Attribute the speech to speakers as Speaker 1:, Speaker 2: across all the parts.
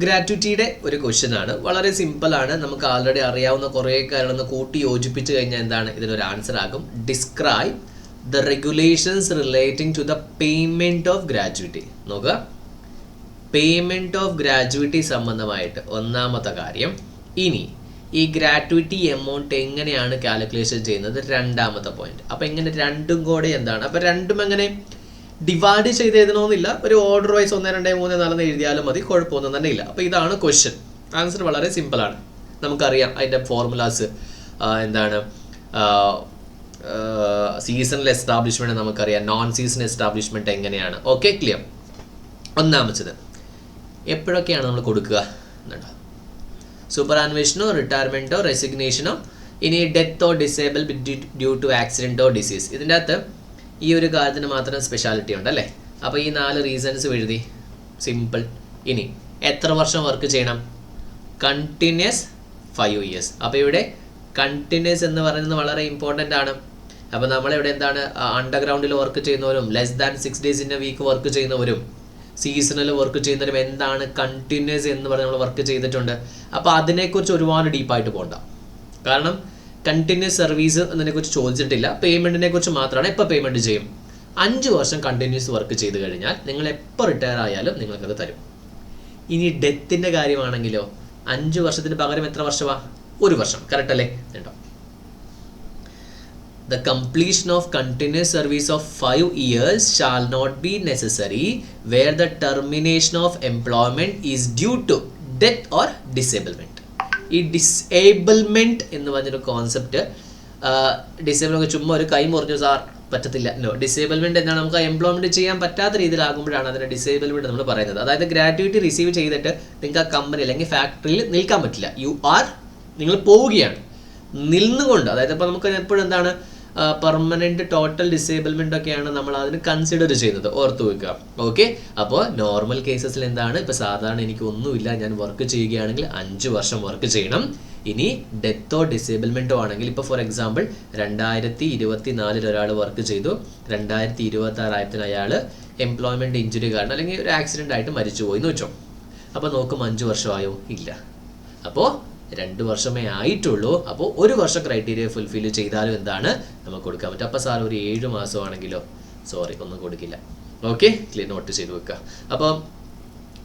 Speaker 1: ഗ്രാറ്റുവിറ്റിയുടെ ഒരു ക്വസ്റ്റ്യൻ ആണ്. വളരെ സിമ്പിൾ ആണ്. നമുക്ക് ആൾറെഡി അറിയാവുന്ന കുറേ കാര്യങ്ങളൊന്ന് കൂട്ടി യോജിപ്പിച്ച് കഴിഞ്ഞാൽ എന്താണ് ഇതിനൊരു ആൻസർ ആകും. Describe the regulations relating to the payment of gratuity. നോക്കുക, പേയ്മെൻറ്റ് ഓഫ് ഗ്രാറ്റുവിറ്റി സംബന്ധമായിട്ട് ഒന്നാമത്തെ കാര്യം. ഇനി ഈ ഗ്രാറ്റുവിറ്റി എമൗണ്ട് എങ്ങനെയാണ് കാൽക്കുലേഷൻ ചെയ്യുന്നത്, രണ്ടാമത്തെ പോയിന്റ്. അപ്പോൾ എങ്ങനെ രണ്ടും കൂടെ എന്താണ്, അപ്പോൾ രണ്ടും എങ്ങനെ ഡിവൈഡ് ചെയ്ത് എഴുതണമെന്നില്ല, ഒരു ഓർഡർ വൈസ് 1 2 3 4 എഴുതിയാലും മതി, കുഴപ്പമൊന്നും തന്നെ ഇല്ല. അപ്പോൾ ഇതാണ് ക്വസ്റ്റ്യൻ. ആൻസർ വളരെ സിമ്പിളാണ്. നമുക്കറിയാം അതിൻ്റെ ഫോർമുലാസ് എന്താണ്. സീസണൽ എസ്റ്റാബ്ലിഷ്മെൻറ്റ് നമുക്കറിയാം, നോൺ സീസൺ എസ്റ്റാബ്ലിഷ്മെൻറ്റ് എങ്ങനെയാണ്. Okay, clear. ഒന്നാമത്തത് എപ്പോഴൊക്കെയാണ് നമ്മൾ കൊടുക്കുക എന്നുണ്ടോ, സൂപ്പർ ആനുവേഷനോ റിട്ടയർമെൻറ്റോ റെസിഗ്നേഷനോ, ഇനി ഡെത്തോ ഡിസേബിൾ ഡ്യൂ ടു ആക്സിഡൻറ്റോ ഡിസീസ്. ഇതിൻ്റെ അകത്ത് ഈ ഒരു കാര്യത്തിന് മാത്രം സ്പെഷ്യാലിറ്റി ഉണ്ട് അല്ലേ. അപ്പോൾ ഈ 4 റീസൺസ് എഴുതി, സിമ്പിൾ. ഇനി എത്ര വർഷം വർക്ക് ചെയ്യണം, കണ്ടിന്യൂസ് 5 years. അപ്പോൾ ഇവിടെ കണ്ടിന്യൂസ് എന്ന് പറയുന്നത് വളരെ ഇമ്പോർട്ടൻ്റ് ആണ്. അപ്പോൾ നമ്മളിവിടെ എന്താണ്, അണ്ടർഗ്രൗണ്ടിൽ വർക്ക് ചെയ്യുന്നവരും less than 6 days in a week work ചെയ്യുന്നവരും സീസണൽ വർക്ക് ചെയ്യുന്നവരും എന്താണ് കണ്ടിന്യൂസ് എന്ന് പറഞ്ഞ് നമ്മൾ വർക്ക് ചെയ്തിട്ടുണ്ട്. അപ്പോൾ അതിനെക്കുറിച്ച് ഒരുപാട് ഡീപ്പായിട്ട് പോകണ്ട. കാരണം കണ്ടിന്യൂസ് സർവീസ് എന്നതിനെക്കുറിച്ച് ചോദിച്ചിട്ടില്ല, പേയ്മെൻറ്റിനെ കുറിച്ച് മാത്രമാണ്. എപ്പോൾ പേയ്മെൻറ്റ് ചെയ്യും, 5 വർഷം കണ്ടിന്യൂസ് വർക്ക് ചെയ്ത് കഴിഞ്ഞാൽ നിങ്ങൾ എപ്പോൾ റിട്ടയർ ആയാലും നിങ്ങൾക്കത് തരും. ഇനി ഡെത്തിൻ്റെ കാര്യമാണെങ്കിലോ 5 വർഷത്തിന് പകരം എത്ര വർഷമാണ്, 1 വർഷം. കറക്റ്റ് അല്ലേ? കേട്ടോ, the completion of continuous service of 5 years shall not be necessary where the termination of employment is due to death or disablement. ഈ ഡിസേബിൾമെൻറ്റ് എന്ന് പറഞ്ഞൊരു കോൺസെപ്റ്റ്, ഡിസേബിൾ ചുമ്മാ ഒരു കൈ മുറിഞ്ഞു സാർ പറ്റത്തില്ല, നോ. ഡിസേബിൾമെൻറ്റ് എന്താണ്, നമുക്ക് എംപ്ലോയ്മെൻറ്റ് ചെയ്യാൻ പറ്റാത്ത രീതിയിലാകുമ്പോഴാണ് അതിനെ ഡിസേബിൾമെൻറ്റ് നമ്മൾ പറയുന്നത്. അതായത് ഗ്രാറ്റുവിറ്റി റിസീവ് ചെയ്തിട്ട് നിങ്ങൾക്ക് ആ കമ്പനി അല്ലെങ്കിൽ ഫാക്ടറിയിൽ നിൽക്കാൻ പറ്റില്ല. നിങ്ങൾ പോവുകയാണ് നിന്നുകൊണ്ട്. അതായത് ഇപ്പോൾ നമുക്ക് എപ്പോഴും എന്താണ്, പെർമനൻറ്റ് ടോട്ടൽ ഡിസേബിൾമെൻ്റ് ഒക്കെയാണ് നമ്മൾ അതിന് കൺസിഡർ ചെയ്യുന്നത്, ഓർത്ത് വെക്കുക. ഓക്കെ, അപ്പോൾ നോർമൽ കേസസിൽ എന്താണ്, ഇപ്പോൾ സാധാരണ എനിക്ക് ഒന്നുമില്ല, ഞാൻ വർക്ക് ചെയ്യുകയാണെങ്കിൽ 5 വർഷം വർക്ക് ചെയ്യണം. ഇനി ഡെത്തോ ഡിസേബിൾമെൻറ്റോ ആണെങ്കിൽ, ഇപ്പോൾ ഫോർ എക്സാമ്പിൾ 2024 ഒരാൾ വർക്ക് ചെയ്തു, 2026 അയാൾ എംപ്ലോയ്മെൻറ്റ് ഇഞ്ചുറി കാരണം അല്ലെങ്കിൽ ഒരു ആക്സിഡൻ്റ് ആയിട്ട് മരിച്ചു പോയി എന്ന് വെച്ചോ. അപ്പോൾ നോക്കും 5 വർഷമായോ, ഇല്ല. അപ്പോൾ 2 വർഷമേ ആയിട്ടുള്ളൂ. അപ്പോൾ 1 വർഷം ക്രൈറ്റീരിയ ഫുൾഫിൽ ചെയ്താലും എന്താണ് നമുക്ക് കൊടുക്കാൻ പറ്റും. അപ്പോൾ സാർ ഒരു 7 മാസമാണെങ്കിലോ, സോറി ഒന്നും കൊടുക്കില്ല. ഓക്കെ, ക്ലിയർ, നോട്ട് ചെയ്ത് വെക്കുക. അപ്പം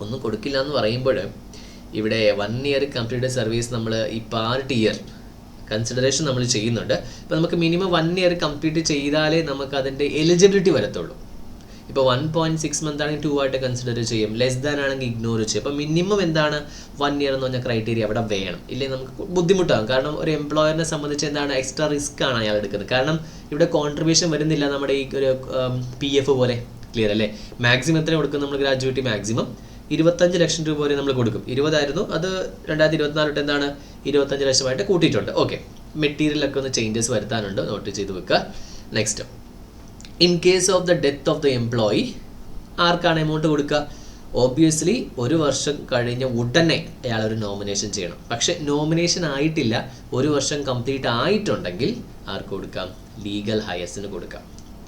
Speaker 1: ഒന്നും കൊടുക്കില്ല എന്ന് പറയുമ്പോൾ ഇവിടെ 1 year കംപ്ലീറ്റ് സർവീസ് നമ്മൾ ഈ പാർട്ട് ഇയർ കൺസിഡറേഷൻ നമ്മൾ ചെയ്യുന്നുണ്ട്. അപ്പോൾ നമുക്ക് മിനിമം 1 year കംപ്ലീറ്റ് ചെയ്താലേ നമുക്ക് അതിൻ്റെ എലിജിബിലിറ്റി വരത്തുള്ളൂ. ഇപ്പോൾ 1.6 month ആണെങ്കിൽ 2 ആയിട്ട് കൺസിഡർ ചെയ്യും, ലെസ് ദാൻ ആണെങ്കിൽ ഇഗ്നോർ ചെയ്യും. അപ്പോൾ മിനിമം എന്താണ് 1 year എന്ന് പറഞ്ഞ ക്രൈറ്റീരിയ അവിടെ വേണം, ഇല്ലെങ്കിൽ നമുക്ക് ബുദ്ധിമുട്ടാകും. കാരണം ഒരു എംപ്ലോയറിനെ സംബന്ധിച്ച് എന്താണ് എക്സ്ട്രാ റിസ്ക് ആണ് അയാൾ എടുക്കുന്നത്. കാരണം ഇവിടെ കോൺട്രിബ്യൂഷൻ വരുന്നില്ല നമ്മുടെ ഈ ഒരു PF പോലെ. ക്ലിയർ അല്ലേ? മാക്സിമം എത്ര കൊടുക്കും നമ്മൾ, ഗ്രാജുവേറ്റി മാക്സിമം 25 ലക്ഷം രൂപ വരെ നമ്മൾ കൊടുക്കും. 20 ആയിരുന്നു, അത് 2024 എന്താണ് 25 ലക്ഷമായിട്ട് കൂട്ടിയിട്ടുണ്ട്. ഓക്കെ, മെറ്റീരിയലൊക്കെ ഒന്ന് ചേഞ്ചസ് വരുത്താനുണ്ട്, നോട്ട് ചെയ്ത് വെക്കുക. Next, in case of the death of the employee ആർക്കാണ് എമൗണ്ട് കൊടുക്കുക? ഓബ്വിയസ്ലി 1 വർഷം കഴിഞ്ഞ ഉടനെ അയാൾ ഒരു നോമിനേഷൻ ചെയ്യണം. പക്ഷേ നോമിനേഷൻ ആയിട്ടില്ല, 1 വർഷം കംപ്ലീറ്റ് ആയിട്ടുണ്ടെങ്കിൽ ആർക്ക് കൊടുക്കാം? ലീഗൽ ഹയർസിന് കൊടുക്കാം.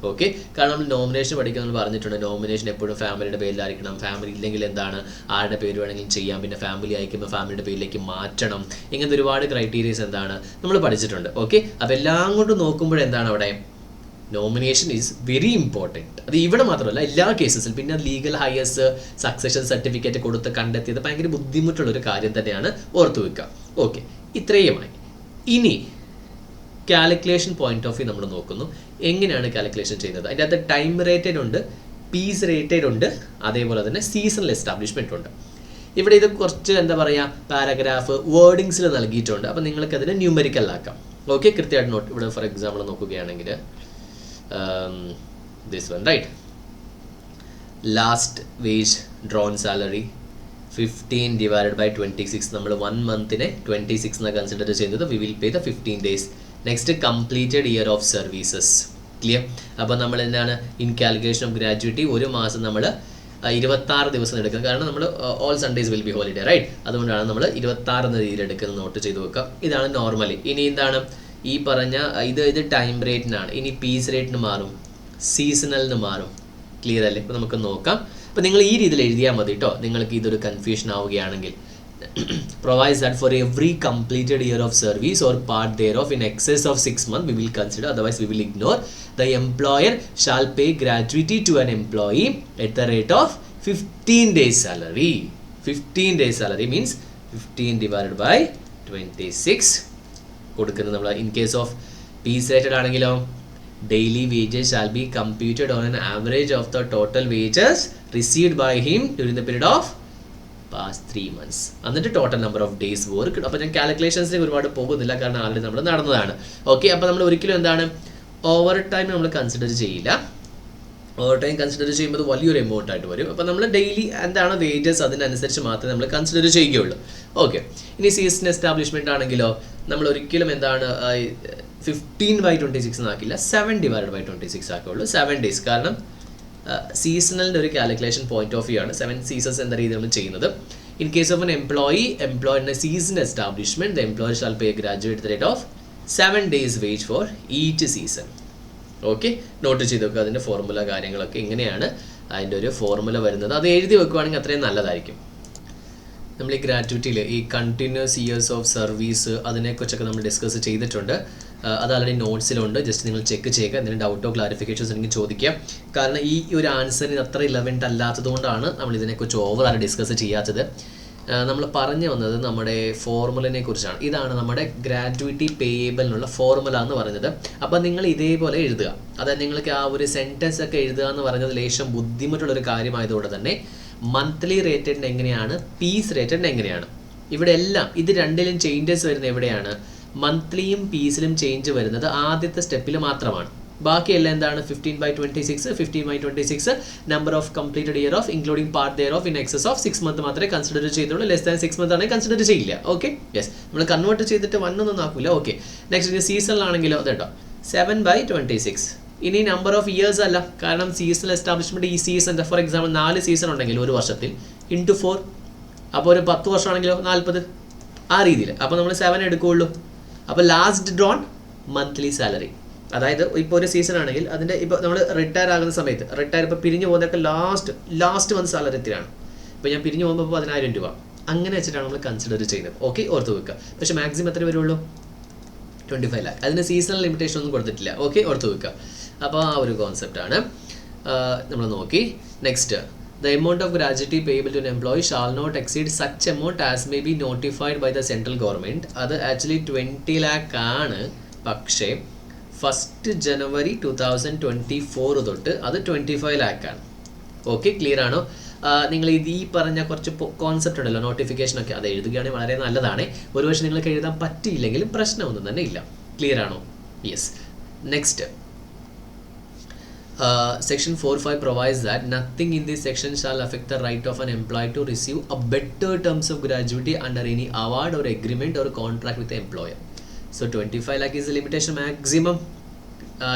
Speaker 1: ഓക്കെ, കാരണം നമ്മൾ നോമിനേഷൻ പഠിക്കുന്നത് പറഞ്ഞിട്ടുണ്ട്, നോമിനേഷൻ എപ്പോഴും ഫാമിലിയുടെ പേരിലായിരിക്കണം. ഫാമിലി ഇല്ലെങ്കിൽ എന്താണ്, ആരുടെ പേര് വേണമെങ്കിലും ചെയ്യാം. പിന്നെ ഫാമിലി അയക്കുമ്പോൾ ഫാമിലിയുടെ പേരിലേക്ക് മാറ്റണം. ഇങ്ങനത്തെ ഒരുപാട് ക്രൈറ്റീരിയസ് എന്താണ് നമ്മൾ പഠിച്ചിട്ടുണ്ട്. ഓക്കെ, അപ്പോൾ എല്ലാം കൊണ്ട് നോക്കുമ്പോഴെന്താണ് അവിടെ നോമിനേഷൻ ഈസ് വെരി ഇമ്പോർട്ടൻറ്റ്. അത് ഇവിടെ മാത്രമല്ല, എല്ലാ കേസസിലും. പിന്നെ ലീഗൽ ഹയർസ്, സക്സഷൻ സർട്ടിഫിക്കറ്റ് കൊടുത്ത് കണ്ടെത്തിയത് ഭയങ്കര ബുദ്ധിമുട്ടുള്ളൊരു കാര്യം തന്നെയാണ്, ഓർത്ത് വെക്കുക. ഓക്കെ, ഇത്രയുമായി. ഇനി കാൽക്കുലേഷൻ പോയിന്റ് ഓഫ് വ്യൂ നമ്മൾ നോക്കുന്നു. എങ്ങനെയാണ് കാൽക്കുലേഷൻ ചെയ്യുന്നത്? അതിൻ്റെ അകത്ത് ടൈം റേറ്റഡ് ഉണ്ട്, പീസ് റേറ്റഡ് ഉണ്ട്, അതേപോലെ തന്നെ സീസണൽ എസ്റ്റാബ്ലിഷ്മെൻ്റ് ഉണ്ട്. ഇവിടെ ഇത് കുറച്ച് എന്താ പറയുക, പാരഗ്രാഫ് വേർഡിങ്സിൽ നൽകിയിട്ടുണ്ട്. അപ്പോൾ നിങ്ങൾക്കതിനെ ന്യൂമറിക്കലാക്കാം. ഓക്കെ, കൃത്യമായിട്ട് നോട്ട്. ഇവിടെ ഫോർ എക്സാമ്പിൾ നോക്കുകയാണെങ്കിൽ this one, right? Last wage drawn salary 15 divided by 26. നമ്മൾ 1 monthനെ 26 എന്നാണ് കൺസിഡർ ചെയ്യുന്നത്. We will pay the 15 days. Next, completed year of services. Clear? അപ്പോൾ നമ്മൾ എന്താണ് ഇൻ കാൽക്കുലേഷൻ ഓഫ് ഗ്രാജുവിറ്റി 1 മാസം നമ്മൾ 26 ദിവസം എടുക്കുക. കാരണം നമ്മൾ all Sundays will be holiday, right? അതുകൊണ്ടാണ് നമ്മൾ 26 എന്ന രീതിയിൽ എടുക്കുന്നത്. നോട്ട് ചെയ്ത് വെക്കുക. ഇതാണ് നോർമലി. ഇനി എന്താണ് ഈ പറഞ്ഞ ഇത് ടൈം റേറ്റിനാണ്. ഇനി പീസ് റേറ്റിന് മാറും, സീസണലിന് മാറും. ക്ലിയർ അല്ലേ? ഇപ്പോൾ നമുക്ക് നോക്കാം. അപ്പോൾ നിങ്ങൾ ഈ രീതിയിൽ എഴുതിയാൽ മതി കേട്ടോ, നിങ്ങൾക്ക് ഇതൊരു കൺഫ്യൂഷൻ ആവുകയാണെങ്കിൽ. Provides that for every completed year of service or part thereof in excess of 6 months we will consider, otherwise we will ignore. The employer shall pay gratuity to an employee at the rate of 15 days salary. 15 days salary means 15 divided by 26 കൊടുക്കുന്നത് നമ്മൾ. In case of piece rated ആണെങ്കിലോ daily wages shall be computed on an average of the total wages received by him during the period of past 3 months. എന്നിട്ട് total number of days work. അപ്പോൾ ഞാൻ കാൽക്കുലേഷൻസിലേക്ക് ഒരുപാട് പോകുന്നില്ല, കാരണം already നമ്മൾ നടന്നതാണ്. Okay, അപ്പോൾ നമ്മൾ ഒരിക്കലും എന്താണ് ഓവർ ടൈം നമ്മൾ കൺസിഡർ ചെയ്യില്ല. ഓവർ ടൈം കൺസിഡർ ചെയ്യുമ്പോൾ വലിയൊരു എമൗണ്ട് ആയിട്ട് വരും. അപ്പോൾ നമ്മൾ ഡെയിലി എന്താണ് വേജസ് അതിനനുസരിച്ച് മാത്രമേ നമ്മൾ കൺസിഡർ ചെയ്യുകയുള്ളൂ. ഓക്കെ, ഇനി സീസൺ എസ്റ്റാബ്ലിഷ്മെൻ്റ് ആണെങ്കിലോ നമ്മൾ ഒരിക്കലും എന്താണ് 15/26 ആക്കില്ല, 7/26 ആക്കുള്ളൂ. 7 days, കാരണം സീസണലിൻ്റെ ഒരു കാൽക്കുലേഷൻ പോയിന്റ് ഓഫ് വ്യൂ ആണ് 7 സീസൺസ് എന്ന രീതിയിൽ നമ്മൾ ചെയ്യുന്നത്. In case of an employee employed in a season establishment, the employer shall pay graduate the rate of 7 days wage for each season. Okay, note ചെയ്ത് വെക്കുക. അതിൻ്റെ ഫോർമുല കാര്യങ്ങളൊക്കെ ഇങ്ങനെയാണ് അതിൻ്റെ ഒരു ഫോർമുല വരുന്നത്. അത് എഴുതി വെക്കുകയാണെങ്കിൽ അത്രയും നല്ലതായിരിക്കും. നമ്മൾ ഈ ഗ്രാറ്റുവിറ്റിയിൽ ഈ കണ്ടിന്യൂസ് ഇയേഴ്സ് ഓഫ് സർവീസ് അതിനെക്കുറിച്ചൊക്കെ നമ്മൾ ഡിസ്കസ് ചെയ്തിട്ടുണ്ട്. അത് ആൾറെഡി നോട്ട്സിലുണ്ട്, ജസ്റ്റ് നിങ്ങൾ ചെക്ക് ചെയ്യുക. എന്തെങ്കിലും ഡൗട്ടോ ക്ലാരിഫിക്കേഷൻസ് എനിക്ക് ചോദിക്കാം. കാരണം ഈ ഒരു ആൻസറിന് അത്ര റിലവൻ്റ് അല്ലാത്തതുകൊണ്ടാണ് നമ്മൾ ഇതിനെക്കുറിച്ച് ഓവറായി ഡിസ്കസ് ചെയ്യാത്തത്. നമ്മൾ പറഞ്ഞു വന്നത് നമ്മുടെ ഫോർമുലനെ കുറിച്ചാണ്. ഇതാണ് നമ്മുടെ ഗ്രാറ്റുവിറ്റി പേയബിളിനുള്ള ഫോർമുല എന്ന് പറഞ്ഞത്. അപ്പോൾ നിങ്ങൾ ഇതേപോലെ എഴുതുക. അതായത് നിങ്ങൾക്ക് ആ ഒരു സെൻറ്റൻസ് ഒക്കെ എഴുതുക എന്ന് പറഞ്ഞത് ലേശം ബുദ്ധിമുട്ടുള്ളൊരു കാര്യമായതുകൊണ്ട് തന്നെ മന്ത്ലി റേറ്റഡിന് എങ്ങനെയാണ്, പീസ് റേറ്റഡിന് എങ്ങനെയാണ്, ഇവിടെ എല്ലാം ഇത് രണ്ടിലും ചേഞ്ചസ് വരുന്നത് എവിടെയാണ്? മന്ത്ലിയും പീസിലും ചേഞ്ച് വരുന്നത് ആദ്യത്തെ സ്റ്റെപ്പിൽ മാത്രമാണ്. ബാക്കിയെല്ലാം എന്താണ്? 15/26 15/26 number of completed year of including part thereof in excess of 6 months മാത്രമേ കൺസിഡർ ചെയ്തുള്ളൂ. ലെസ് ദാൻ 6 months ആണെങ്കിൽ കൺസിഡർ ചെയ്യില്ല. ഓക്കെ, യെസ്, നമ്മൾ കൺവേർട്ട് ചെയ്തിട്ട് 1 ഒന്നും ആക്കില്ല. Okay, next സീസണിലാണെങ്കിലോ അതെട്ടോ 7/26. ഇനി നമ്പർ ഓഫ് ഇയേഴ്സ് അല്ല, കാരണം സീസണൽ എസ്റ്റാബ്ലിഷ്മെൻറ്റ് ഈ സീസൺ ഫോർ എക്സാമ്പിൾ 4 സീസൺ ഉണ്ടെങ്കിൽ ഒരു വർഷത്തിൽ ഇൻറ്റു 4, അപ്പോൾ ഒരു 10 വർഷമാണെങ്കിലോ 40, ആ രീതിയിൽ. അപ്പോൾ നമ്മൾ 7 എടുക്കുകയുള്ളൂ. അപ്പോൾ ലാസ്റ്റ് ഡ്രോൺ മന്ത്ലി സാലറി, അതായത് ഇപ്പോൾ ഒരു സീസൺ ആണെങ്കിൽ അതിൻ്റെ ഇപ്പോൾ നമ്മൾ റിട്ടയർ ആകുന്ന സമയത്ത് ഇപ്പോൾ പിരിഞ്ഞു പോകുന്നതൊക്കെ ലാസ്റ്റ് മന്ത് സാലറിത്തിലാണ്. ഇപ്പോൾ ഞാൻ പിരിഞ്ഞു പോകുമ്പോൾ 10,000 രൂപ അങ്ങനെ വെച്ചിട്ടാണ് നമ്മൾ കൺസിഡർ ചെയ്യുന്നത്. ഓക്കെ, ഓർത്ത് വെക്കുക. പക്ഷേ മാക്സിമം എത്ര വരുള്ളൂ? 25 lakh. അതിന് സീസണൽ ലിമിറ്റേഷൻ ഒന്നും കൊടുത്തിട്ടില്ല. ഓക്കെ, ഓർത്ത് വെക്കുക. അപ്പോൾ ആ ഒരു കോൺസെപ്റ്റാണ് നമ്മൾ നോക്കി. Next, the amount of gratuity payable to an employee shall not exceed such amount as may be notified by the central government. അത് ആക്ച്വലി 20 lakh ആണ്. പക്ഷേ 1st January 2024 തൊട്ട് അത് 25 lakh ആണ്. ഓക്കെ, ക്ലിയർ ആണോ? നിങ്ങൾ ഇത് ഈ പറഞ്ഞ കുറച്ച് കോൺസെപ്റ്റ് ഉണ്ടല്ലോ, നോട്ടിഫിക്കേഷനൊക്കെ, അത് എഴുതുകയാണെങ്കിൽ വളരെ നല്ലതാണ്. ഒരുപക്ഷെ നിങ്ങൾക്ക് എഴുതാൻ പറ്റിയില്ലെങ്കിലും പ്രശ്നമൊന്നും തന്നെ ഇല്ല. ക്ലിയർ ആണോ? Yes. Next, Section 4.5 provides that nothing in this section shall affect the right of an employee to receive a better terms of gratuity under any award or agreement or contract with the employer. So 25 lakh is the limitation maximum.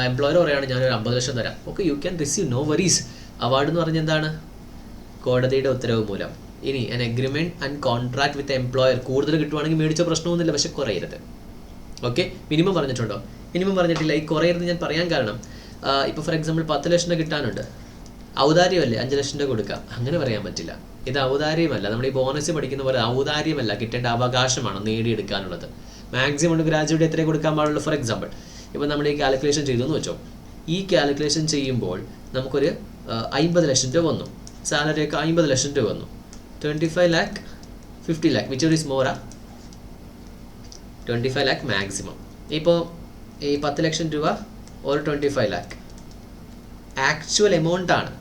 Speaker 1: Employer പറയാണ് ഞാനൊരു 50 ലക്ഷം തരാം. Okay, you can receive, no worries. Award എന്ന് പറഞ്ഞാൽ എന്താണ്? കോടതിയുടെ ഉത്തരവ് മൂലം. ഇനി an agreement and contract with the employer, കൂടുതൽ കിട്ടുവാണെങ്കിൽ മേടിച്ച പ്രശ്നമൊന്നുമില്ല, പക്ഷെ കുറയരുത്. ഓക്കെ, മിനിമം പറഞ്ഞിട്ടുണ്ടോ? മിനിമം പറഞ്ഞിട്ടില്ല. ഈ കുറയരുത് ഞാൻ പറയാൻ കാരണം, ഇപ്പോൾ ഫോർ എക്സാമ്പിൾ 10 ലക്ഷം കിട്ടാനുണ്ട്, ഔദാര്യമല്ലേ 5 ലക്ഷം രൂപ കൊടുക്കുക, അങ്ങനെ പറയാൻ പറ്റില്ല. ഇത് ഔദാര്യമല്ല, നമ്മൾ ഈ ബോണസ് പഠിക്കുന്ന പോലെ ഔദാര്യമല്ല, കിട്ടേണ്ട അവകാശമാണ് നേടിയെടുക്കാനുള്ളത്. മാക്സിമം ഗ്രാജുവേറ്റ് എത്രയും കൊടുക്കാൻ പാടുള്ളൂ? ഫോർ എക്സാമ്പിൾ ഇപ്പോൾ നമ്മൾ ഈ കാൽക്കുലേഷൻ ചെയ്തു എന്ന് വെച്ചോ. ഈ കാൽക്കുലേഷൻ ചെയ്യുമ്പോൾ നമുക്കൊരു 50 ലക്ഷം രൂപ വന്നു, സാലറി ഒക്കെ 50 ലക്ഷം രൂപ വന്നു. 25 lakh 50 lakh വിച്ച് ഈസ് മോറാ? 25 lakh മാക്സിമം. ഇപ്പോൾ ഈ 10 ലക്ഷം രൂപ or 25 lakh ആക്ച്വൽ എമൗണ്ട് ആണ്.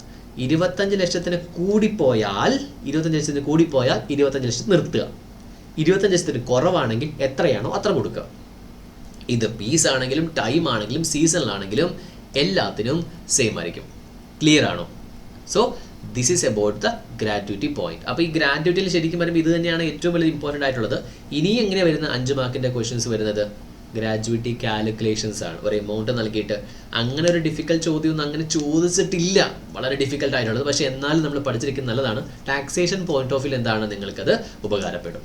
Speaker 1: 25 ലക്ഷത്തിന് കൂടിപ്പോയാൽ 25 ലക്ഷത്തിന് നിർത്തുക. 25 ലക്ഷത്തിന് കുറവാണെങ്കിൽ എത്രയാണോ അത്ര കൊടുക്കുക. ഇത് പീസ് ആണെങ്കിലും ടൈം ആണെങ്കിലും സീസണിലാണെങ്കിലും എല്ലാത്തിനും സെയിം ആയിരിക്കും. ക്ലിയർ ആണോ? So this is about the gratuity point. അപ്പോൾ ഈ ഗ്രാറ്റുവിറ്റിയിൽ ശരിക്കും പറയുമ്പോൾ ഇത് തന്നെയാണ് ഏറ്റവും വലിയ ഇമ്പോർട്ടൻ്റ് ആയിട്ടുള്ളത്. ഇനി എങ്ങനെ വരുന്ന 5 മാർക്കിൻ്റെ ക്വസ്റ്റ്യൻസ് വരുന്നത് ഗ്രാജുവിറ്റി കാൽക്കുലേഷൻസ് ആണ്. ഒരു എമൗണ്ട് നൽകിയിട്ട് അങ്ങനെ ഒരു ഡിഫിക്കൽട്ട് ചോദ്യമൊന്നും അങ്ങനെ ചോദിച്ചിട്ടില്ല, വളരെ ഡിഫിക്കൽട്ട് ആയിട്ടുള്ളത്. പക്ഷേ എന്നാലും നമ്മൾ പഠിച്ചിരിക്കുന്നത് നല്ലതാണ്. ടാക്സേഷൻ പോയിന്റ് ഓഫ് വ്യൂ എന്താണ്, നിങ്ങൾക്കത് ഉപകാരപ്പെടും.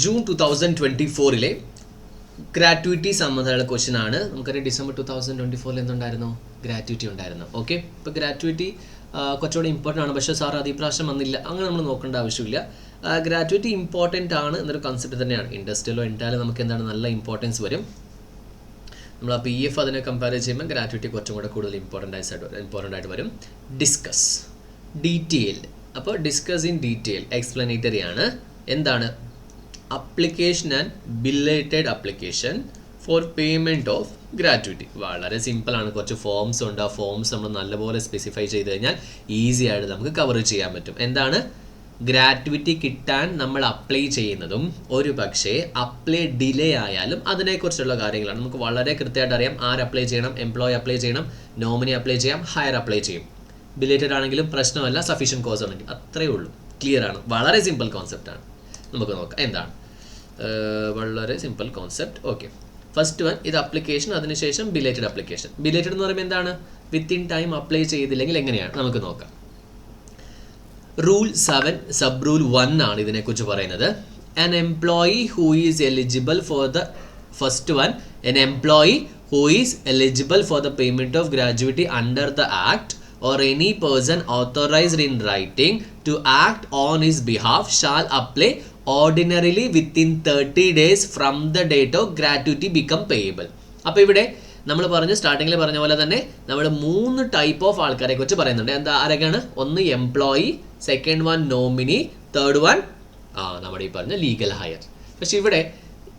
Speaker 1: June 2024 ഗ്രാറ്റുവിറ്റി സംബന്ധമുള്ള ക്വസ്റ്റ്യൻ ആണ്. നമുക്കറിയാം ഡിസംബർ 2024 എന്തുണ്ടായിരുന്നു, ഗ്രാറ്റുവിറ്റി ഉണ്ടായിരുന്നു. ഓക്കെ, ഇപ്പോൾ ഗ്രാറ്റുവിറ്റി കുറച്ചുകൂടി ഇമ്പോർട്ടൻ്റ് ആണ്. പക്ഷേ സാർ അത് ഈ പ്രാവശ്യം വന്നില്ല, അങ്ങനെ നമ്മൾ നോക്കേണ്ട ആവശ്യമില്ല. ഗ്രാറ്റുവിറ്റി ഇമ്പോർട്ടൻ്റ് ആണ് എന്നൊരു കൺസെപ്റ്റ് തന്നെയാണ്. ഇൻഡസ്ട്രിയിലോ എന്തായാലും നമുക്ക് എന്താണ് നല്ല ഇമ്പോർട്ടൻസ് വരും. നമ്മൾ ആ PF അതിനെ കമ്പയർ ചെയ്യുമ്പോൾ ഗ്രാറ്റുവിറ്റി കുറച്ചും കൂടെ കൂടുതൽ ഇമ്പോർട്ടൻ്റ് ആയിട്ട് വരും. Discuss detail. അപ്പോൾ ഡിസ്കസ് ഇൻ ഡീറ്റെയിൽ എക്സ്പ്ലനേറ്ററി ആണ്. എന്താണ് application and belated application for payment of gratuity. വളരെ സിമ്പിളാണ്. കുറച്ച് ഫോംസ് ഉണ്ട്. ആ ഫോംസ് നമ്മൾ നല്ലപോലെ സ്പെസിഫൈ ചെയ്ത് കഴിഞ്ഞാൽ ഈസി ആയിട്ട് നമുക്ക് കവർ ചെയ്യാൻ പറ്റും. എന്താണ് ഗ്രാറ്റുവിറ്റി കിട്ടാൻ നമ്മൾ അപ്ലൈ ചെയ്യുന്നതും ഒരു പക്ഷേ അപ്ലൈ ഡിലേ ആയാലും അതിനെക്കുറിച്ചുള്ള കാര്യങ്ങളാണ്. നമുക്ക് വളരെ കൃത്യമായിട്ട് അറിയാം ആര് അപ്ലൈ ചെയ്യണം. എംപ്ലോയി അപ്ലൈ ചെയ്യണം, നോമിനി അപ്ലൈ ചെയ്യാം, ഹയർ അപ്ലൈ ചെയ്യും. ബിലേറ്റഡ് ആണെങ്കിലും പ്രശ്നമല്ല, സഫീഷ്യൻറ്റ് കോസ് ആണെങ്കിൽ അത്രയേ ഉള്ളൂ. ക്ലിയർ ആണ്. വളരെ സിമ്പിൾ കോൺസെപ്റ്റാണ്. നമുക്ക് നോക്കാം എന്താണ്. വളരെ simple concept. Okay, first one ഇത് അപ്ലിക്കേഷൻ, അതിനുശേഷം ബിലേറ്റഡ് അപ്ലിക്കേഷൻ. ബിലേറ്റഡ് എന്ന് പറയുമ്പോൾ എന്താണ്, വിത്തിൻ ടൈം അപ്ലൈ ചെയ്തില്ലെങ്കിൽ എങ്ങനെയാണ് നമുക്ക് നോക്കാം. റൂൾ 7 സബ് റൂൾ 1 ആണ് ഇതിനെക്കുറിച്ച് പറയുന്നത്. An employee who is eligible for the first one, an employee who is eligible for the payment of gratuity under the act or any person authorized in writing to act on his behalf shall apply ordinarily within 30 days from the date of gratuity become payable. അപ്പോൾ ഇവിടെ നമ്മൾ പറഞ്ഞു സ്റ്റാർട്ടിങ്ങിൽ പറഞ്ഞ പോലെ തന്നെ നമ്മൾ 3 type of ആൾക്കാരെ കുറിച്ച് പറയുന്നുണ്ട്. എന്താ ആരൊക്കെയാണ്? ഒന്ന് employee, second one nominee, third one നമ്മുടെ ഈ പറഞ്ഞ ലീഗൽ ഹയർ. പക്ഷെ ഇവിടെ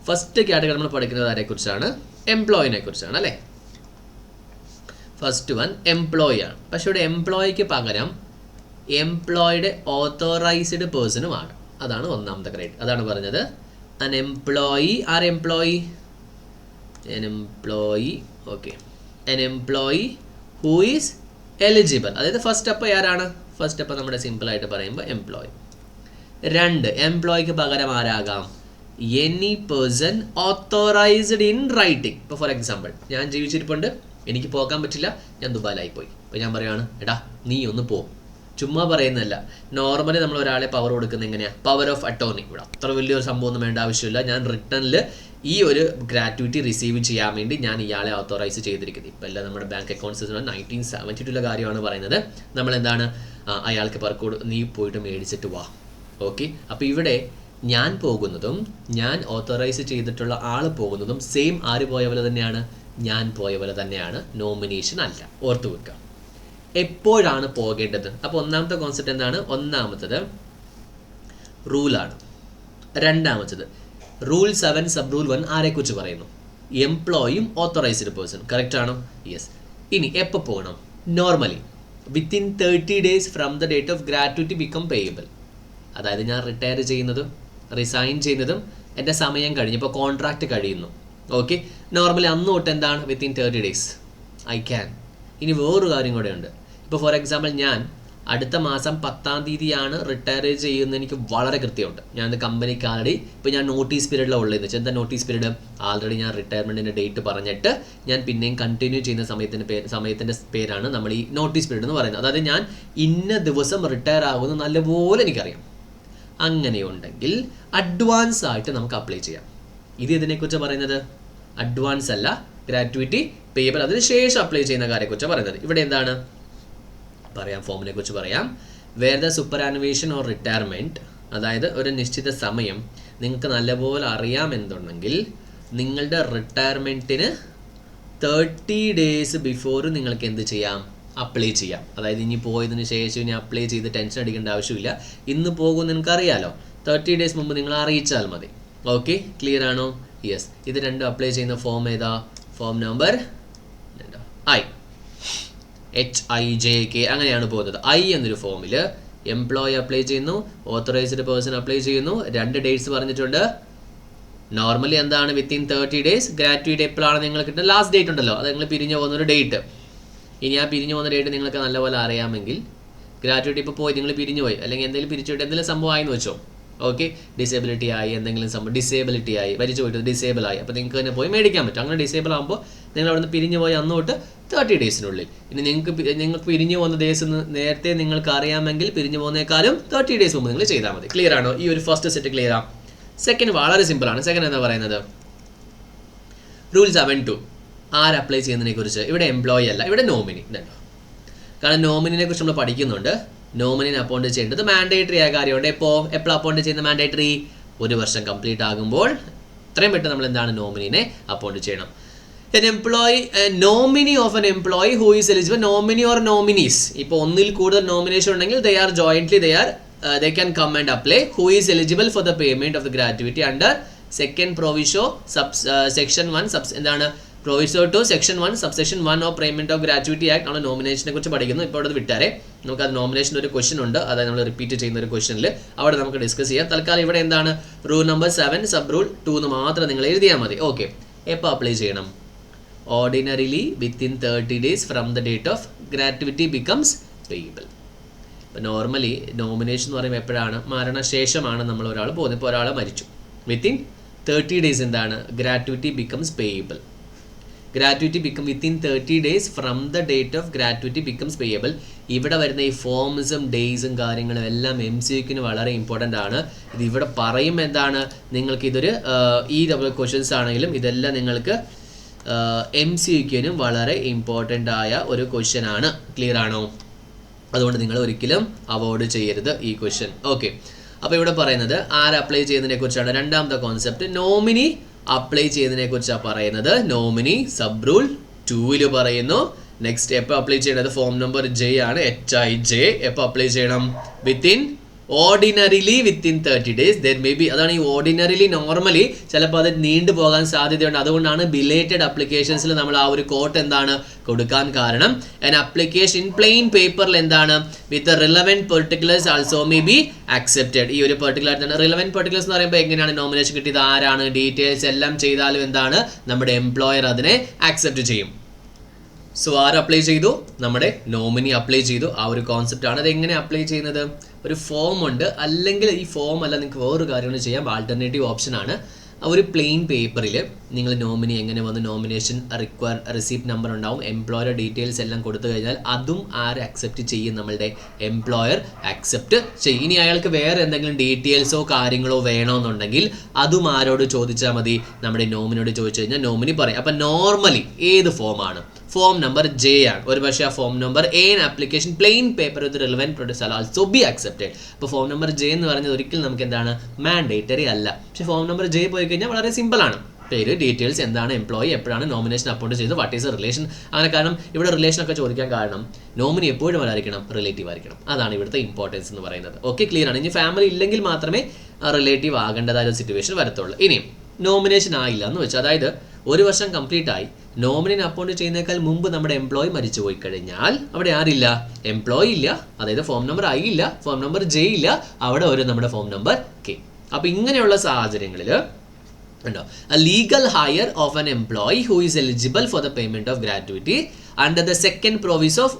Speaker 1: ഫസ്റ്റ് കാറ്റഗറി നമ്മൾ പഠിക്കുന്നത് ആരെക്കുറിച്ചാണ്? എംപ്ലോയിനെ കുറിച്ചാണ് അല്ലേ. ഫസ്റ്റ് വൺ എംപ്ലോയി ആണ്. പക്ഷെ ഇവിടെ എംപ്ലോയിക്ക് പകരം എംപ്ലോയിയുടെ ഓതോറൈസ്ഡ് പേഴ്സണും ആകാം. അതാണ് ഒന്നാമത്തെ ക്രൈറ്റ്. അതാണ് പറഞ്ഞത് അൻ എംപ്ലോയി. ആർ employee? an employee. Okay, an employee who is eligible. അതായത് ഫസ്റ്റ് സ്റ്റെപ്പ് ആരാണ്? ഫസ്റ്റ് സ്റ്റെപ്പ് നമ്മുടെ സിമ്പിൾ ആയിട്ട് പറയുമ്പോൾ എംപ്ലോയി. 2 എംപ്ലോയിക്ക് പകരം ആരാകാം? Any person authorised in writing. ഇപ്പോൾ ഫോർ എക്സാമ്പിൾ ഞാൻ ജീവിച്ചിരിപ്പുണ്ട്, എനിക്ക് പോകാൻ പറ്റില്ല, ഞാൻ ദുബായിലായി പോയി. അപ്പോൾ ഞാൻ പറയുകയാണ് എടാ നീ ഒന്ന് പോ. ചുമ്മാ പറയുന്നതല്ല. നോർമലി നമ്മൾ ഒരാളെ പവർ കൊടുക്കുന്നത് എങ്ങനെയാണ്? Power of attorney. ഇവിടെ അത്ര വലിയൊരു സംഭവം ഒന്നും വേണ്ട ആവശ്യമില്ല. ഞാൻ റിട്ടേണിൽ ഈ ഒരു ഗ്രാറ്റുവിറ്റി റിസീവ് ചെയ്യാൻ വേണ്ടി ഞാൻ ഇയാളെ ഓത്തോറൈസ് ചെയ്തിരിക്കുന്നത്. ഇപ്പോൾ എല്ലാം നമ്മുടെ ബാങ്ക് അക്കൗണ്ട്സ് 1972 കാര്യമാണ് പറയുന്നത്. നമ്മൾ എന്താണ് അയാൾക്ക് പറക്കോട് നീ പോയിട്ട് മേടിച്ചിട്ട് വാ. ഓക്കെ, അപ്പോൾ ഇവിടെ ഞാൻ പോകുന്നതും ഞാൻ ഓത്തോറൈസ് ചെയ്തിട്ടുള്ള ആൾ പോകുന്നതും സെയിം. ആര് പോയ പോലെ തന്നെയാണ്? ഞാൻ പോയ പോലെ തന്നെയാണ്. നോമിനേഷൻ അല്ല. ഓർത്തു വെക്കുക എപ്പോഴാണ് പോകേണ്ടത്. അപ്പോൾ ഒന്നാമത്തെ കോൺസെപ്റ്റ് എന്താണ്? ഒന്നാമത്തത് റൂളാണ്. രണ്ടാമത്തത് റൂൾ 7 സബ് റൂൾ 1 ആരെക്കുറിച്ച് പറയുന്നു? എംപ്ലോയിയും ഓത്തോറൈസ്ഡ് പേഴ്സൺ. കറക്റ്റ് ആണോ? യെസ്. ഇനി എപ്പോൾ പോകണം? Normally within 30 days from the date of gratuity become payable. അതായത് ഞാൻ റിട്ടയർ ചെയ്യുന്നതും റിസൈൻ ചെയ്യുന്നതും എൻ്റെ സമയം കഴിഞ്ഞ് ഇപ്പോൾ കോൺട്രാക്റ്റ് കഴിയുന്നു. ഓക്കെ, നോർമലി അന്ന് തൊട്ട് എന്താണ്? Within 30 days I can. ഇനി വേറൊരു കാര്യം കൂടെ ഉണ്ട്. ഇപ്പോൾ ഫോർ എക്സാമ്പിൾ ഞാൻ അടുത്ത മാസം 10-ാം തീയതിയാണ് റിട്ടയർ ചെയ്യുന്നത്. എനിക്ക് വളരെ കൃത്യമുണ്ട്. ഞാൻ കമ്പനിക്ക് ആൾറെഡി ഇപ്പോൾ ഞാൻ നോട്ടീസ് പീരീഡിലാണ് ഉള്ളത്. എന്താ നോട്ടീസ് പീരീഡ്? ആൾറെഡി ഞാൻ റിട്ടയർമെൻറ്റിൻ്റെ ഡേറ്റ് പറഞ്ഞിട്ട് ഞാൻ പിന്നെയും കണ്ടിന്യൂ ചെയ്യുന്ന സമയത്തിൻ്റെ പേരാണ് നമ്മൾ ഈ നോട്ടീസ് പീരീഡ് എന്ന് പറയുന്നത്. അതായത് ഞാൻ ഇന്ന ദിവസം റിട്ടയർ ആകുമെന്ന് നല്ലപോലെ എനിക്കറിയാം. അങ്ങനെയുണ്ടെങ്കിൽ അഡ്വാൻസ് ആയിട്ട് നമുക്ക് അപ്ലൈ ചെയ്യാം. ഇത് ഇതിനെക്കുറിച്ച് പറയുന്നത് അഡ്വാൻസ് അല്ല, ഗ്രാറ്റുവിറ്റി പേയബിൾ അതിനുശേഷം അപ്ലൈ ചെയ്യുന്ന കാര്യത്തെക്കുറിച്ച് പറയുന്നത്. ഇവിടെ എന്താണ് പറയാം? ഫോമിനെ കുറിച്ച് പറയാം. Where the superannuation or retirement, അതായത് ഒരു നിശ്ചിത സമയം നിങ്ങൾക്ക് നല്ലപോലെ അറിയാമെന്നുണ്ടെങ്കിൽ നിങ്ങളുടെ റിട്ടയർമെൻറ്റിന് 30 ഡേയ്സ് ബിഫോർ നിങ്ങൾക്ക് എന്ത് ചെയ്യാം? അപ്ലൈ ചെയ്യാം. അതായത് ഇനി പോയതിന് ശേഷം ഇനി അപ്ലൈ ചെയ്ത് ടെൻഷൻ അടിക്കേണ്ട ആവശ്യമില്ല. ഇന്ന് പോകുമെന്ന് നിങ്ങൾക്കറിയാലോ. 30 ഡേയ്സ് മുമ്പ് നിങ്ങൾ അറിയിച്ചാൽ മതി. ഓക്കെ, ക്ലിയർ ആണോ? യെസ്. ഇത് രണ്ടും അപ്ലൈ ചെയ്യുന്ന ഫോം ഏതാ? ഫോം നമ്പർ HIJK അങ്ങനെയാണ് പോകുന്നത്. I എന്നൊരു ഫോമിൽ എംപ്ലോയി അപ്ലൈ ചെയ്യുന്നു, ഓത്തറൈസ്ഡ് പേഴ്സൺ അപ്ലൈ ചെയ്യുന്നു. 2 ഡേറ്റ്സ് പറഞ്ഞിട്ടുണ്ട്. നോർമലി എന്താണ്? Within 30 days. ഗ്രാറ്റുവിറ്റി എപ്പോഴാണ് നിങ്ങൾക്ക് കിട്ടുന്നത്? ലാസ്റ്റ് ഡേറ്റ് ഉണ്ടല്ലോ, അത് നിങ്ങൾ പിരിഞ്ഞു പോകുന്നൊരു ഡേറ്റ്. ഇനി ആ പിരിഞ്ഞു പോകുന്ന ഡേറ്റ് നിങ്ങൾക്ക് നല്ലപോലെ അറിയാമെങ്കിൽ ഗ്രാറ്റുവിറ്റി ഇപ്പോൾ പോയി നിങ്ങൾ പിരിഞ്ഞു പോയി അല്ലെങ്കിൽ എന്തെങ്കിലും പിരിച്ചുപോയിട്ട് എന്തെങ്കിലും സംഭവം ആയെന്ന് വെച്ചോ. ഓക്കെ, ഡിസേബിലിറ്റി ആയി, എന്തെങ്കിലും സംഭവം ഡിസേബിലിറ്റി ആയി, മരിച്ചു പോയിട്ട് ഡിസേബിൾ ആയി, അപ്പോൾ നിങ്ങൾക്ക് തന്നെ പോയി മേടിക്കാൻ പറ്റും. അങ്ങനെ ഡിസേബിൾ ആകുമ്പോൾ നിങ്ങൾ അവിടെ നിന്ന് പിരിഞ്ഞു പോയി അന്ന് തൊട്ട് 30 ഡേയ്സിനുള്ളിൽ. ഇനി നിങ്ങൾക്ക് പിരിഞ്ഞു പോകുന്ന ഡേയ്സ് നേരത്തെ നിങ്ങൾക്ക് അറിയാമെങ്കിൽ പിരിഞ്ഞു പോകുന്നേക്കാളും 30 ഡേയ്സ് മുമ്പ് നിങ്ങൾ ചെയ്താൽ മതി. ക്ലിയർ ആണോ? ഈ ഒരു ഫസ്റ്റ് സെറ്റ് ക്ലിയർ ആണ്. സെക്കൻഡ് വളരെ സിമ്പിളാണ്. സെക്കൻഡ് എന്താ പറയുന്നത്? റൂൾ 7.2 ആര് അപ്ലൈ ചെയ്യുന്നതിനെ കുറിച്ച്. ഇവിടെ എംപ്ലോയി അല്ല, ഇവിടെ നോമിനി. കാരണം നോമിനിനെ കുറിച്ച് നമ്മൾ പഠിക്കുന്നുണ്ട്. നോമിനിനെ അപ്പോയിന്റ് ചെയ്യേണ്ടത് മാൻഡേറ്ററി ആയ കാര്യമുണ്ട്. എപ്പോൾ അപ്പോയിന്റ് ചെയ്യുന്ന മാൻഡേറ്ററി? 1 വർഷം കംപ്ലീറ്റ് ആകുമ്പോൾ എത്രയും പെട്ടെന്ന് നമ്മൾ എന്താണ് നോമിനിനെ അപ്പോയിന്റ് ചെയ്യണം. An employee, a nominee of an employee who is eligible, nominee or nominees. ഇപ്പോൾ ഒന്നിൽ കൂടുതൽ നോമിനേഷൻ ഉണ്ടെങ്കിൽ they can come and apply. Who is eligible for the payment of the gratuity under second proviso section 1 എന്താണ് proviso to section 1 subsection 1 of payment of gratuity act. നമ്മൾ നോമിനേഷനെ കുറിച്ച് പഠിക്കുന്നു. ഇപ്പോൾ അവിടെ വിട്ടാരെ നമുക്ക് അത് നോമിനേഷൻ ഒരു ക്വസ്റ്റൻ ഉണ്ട്, അതായത് നമ്മൾ റിപ്പീറ്റ് ചെയ്യുന്ന ഒരു ക്വസ്റ്റനിൽ അവിടെ നമുക്ക് ഡിസ്കസ് ചെയ്യാം. തൽക്കാലം ഇവിടെ എന്താണ് റൂൾ നമ്പർ 7 സബ് റൂൾ 2 എന്ന് മാത്രം നിങ്ങൾ എഴുതിയാൽ മതി. ഓക്കെ, എപ്പോൾ അപ്ലൈ ചെയ്യണം? Ordinarily within 30 days from the date of gratuity becomes payable. ഇപ്പോൾ നോർമലി നോമിനേഷൻ എന്ന് പറയുമ്പോൾ എപ്പോഴാണ്? മരണശേഷമാണ് നമ്മൾ ഒരാൾ പോകുന്നത്. ഇപ്പോൾ ഒരാൾ മരിച്ചു, വിത്തിൻ 30 days എന്താണ് gratuity becomes payable. Gratuity become within 30 days from the date of gratuity becomes payable. ഇവിടെ വരുന്ന ഈ ഫോംസും ഡേയ്സും കാര്യങ്ങളും എല്ലാം MCQന് വളരെ ഇമ്പോർട്ടൻ്റ് ആണ്. ഇത് ഇവിടെ പറയും എന്താണ്, നിങ്ങൾക്ക് ഇതൊരു ഈ ക്വസ്റ്റ്യൻസ് ആണെങ്കിലും ഇതെല്ലാം നിങ്ങൾക്ക് MCQനും വളരെ ഇമ്പോർട്ടൻ്റ് ആയ ഒരു ക്വസ്റ്റ്യൻ ആണ്. ക്ലിയർ ആണോ? അതുകൊണ്ട് നിങ്ങൾ ഒരിക്കലും അവോയ്ഡ് ചെയ്യരുത് ഈ ക്വസ്റ്റ്യൻ. ഓക്കെ, അപ്പോൾ ഇവിടെ പറയുന്നത് ആര് അപ്ലൈ ചെയ്യുന്നതിനെ കുറിച്ചാണ്. രണ്ടാമത്തെ കോൺസെപ്റ്റ് നോമിനി അപ്ലൈ ചെയ്യുന്നതിനെ കുറിച്ചാണ് പറയുന്നത്. നോമിനി സബ് റൂൾ 2 പറയുന്നു. നെക്സ്റ്റ് എപ്പോൾ അപ്ലൈ ചെയ്യേണ്ടത്? ഫോം നമ്പർ J ആണ്, HIJ. എപ്പോൾ അപ്ലൈ ചെയ്യണം? Within ordinarily within 30 days. Then may be അതാണ് ഈ ഓർഡിനറിലി. നോർമലി ചിലപ്പോൾ അത് നീണ്ടു പോകാൻ സാധ്യതയുണ്ട്. അതുകൊണ്ടാണ് ബിലേറ്റഡ് അപ്ലിക്കേഷൻസിൽ നമ്മൾ ആ ഒരു കോട്ട് എന്താണ് കൊടുക്കാൻ കാരണം. ആൻ അപ്ലിക്കേഷൻ ഇൻ പ്ലെയിൻ പേപ്പറിൽ എന്താണ് with relevant particulars also may be accepted. ഈ ഒരു പെർട്ടിക്കുലർ റിലവൻറ്റ് പെർട്ടിക്കുലേഴ്സ് എന്ന് പറയുമ്പോൾ എങ്ങനെയാണ് നോമിനേഷൻ കിട്ടിയത്, ആരാണ്, ഡീറ്റെയിൽസ് എല്ലാം ചെയ്താലും എന്താണ് നമ്മുടെ എംപ്ലോയർ അതിനെ അക്സെപ്റ്റ് ചെയ്യും. സോ ആര് അപ്ലൈ ചെയ്തു? നമ്മുടെ നോമിനി അപ്ലൈ ചെയ്തു. ആ ഒരു കോൺസെപ്റ്റ് ആണ്. അത് എങ്ങനെ അപ്ലൈ ചെയ്യുന്നത്? ഒരു ഫോം ഉണ്ട്, അല്ലെങ്കിൽ ഈ ഫോം അല്ല നിങ്ങൾക്ക് വേറൊരു കാര്യങ്ങൾ ചെയ്യാം. ആൾട്ടർനേറ്റീവ് ഓപ്ഷൻ ആണ്. ഒരു പ്ലെയിൻ പേപ്പറിൽ നിങ്ങൾ നോമിനി എങ്ങനെ വന്ന് നോമിനേഷൻ റിസീപ്റ്റ് നമ്പർ ഉണ്ടാവും, എംപ്ലോയർ ഡീറ്റെയിൽസ് എല്ലാം കൊടുത്തു കഴിഞ്ഞാൽ അതും ആര് അക്സെപ്റ്റ് ചെയ്യും? നമ്മളുടെ എംപ്ലോയർ അക്സെപ്റ്റ് ചെയ്യും. ഇനി അയാൾക്ക് വേറെ എന്തെങ്കിലും ഡീറ്റെയിൽസോ കാര്യങ്ങളോ വേണമെന്നുണ്ടെങ്കിൽ അതും ആരോട് ചോദിച്ചാൽ മതി? നമ്മുടെ നോമിനോട് ചോദിച്ചു കഴിഞ്ഞാൽ നോമിനി പറയും. അപ്പം നോർമലി ഏത് ഫോമാണ്? ഫോം നമ്പർ J ആണ്. ഒരു പക്ഷേ ആ form number A application plain paper with relevant produce also be accepted. അപ്പോൾ ഫോം നമ്പർ J എന്ന് പറഞ്ഞത് ഒരിക്കലും നമുക്ക് എന്താണ് മാൻഡേറ്ററി അല്ല. പക്ഷേ ഫോം നമ്പർ J പോയി കഴിഞ്ഞാൽ വളരെ സിമ്പിൾ ആണ്. പേര്, ഡീറ്റെയിൽസ്, എന്താണ് എംപ്ലോയി, എപ്പോഴാണ് നോമിനേഷൻ അപ്പോയിന്റ് ചെയ്തത്, വാട്ട് ഈസ് റിലേഷൻ, അങ്ങനെ. കാരണം ഇവിടെ റിലേഷൻ ഒക്കെ ചോദിക്കാൻ കാരണം നോമിനി എപ്പോഴും ആയിരിക്കണം, റിലേറ്റീവ് ആയിരിക്കണം. അതാണ് ഇവിടുത്തെ ഇമ്പോർട്ടൻസ് എന്ന് പറയുന്നത്. ഓക്കെ, ക്ലിയർ ആണ്. ഇനി ഫാമിലി ഇല്ലെങ്കിൽ മാത്രമേ റിലേറ്റീവ് ആകേണ്ടതായ സിറ്റുവേഷൻ വരത്തുള്ളൂ. ഇനിയും നോമിനേഷൻ ആയില്ല എന്ന് വെച്ചാൽ, അതായത് 1 വർഷം കംപ്ലീറ്റ് ആയി, നോമിനിനെ അപ്പോയിന്റ് ചെയ്യുന്നതിനേക്കാൾ മുമ്പ് നമ്മുടെ എംപ്ലോയി മരിച്ചു പോയി കഴിഞ്ഞാൽ അവിടെ ആരില്ല? എംപ്ലോയി ഇല്ല. അതായത് ഫോം നമ്പർ I ഇല്ല, ഫോം നമ്പർ J ഇല്ല, അവിടെ ഒരു നമ്മുടെ ഫോം നമ്പർ K. അപ്പോൾ ഇങ്ങനെയുള്ള സാഹചര്യങ്ങളിൽ ഉണ്ടോ a legal hire of an employee who is eligible for the payment of gratuity under the second proviso of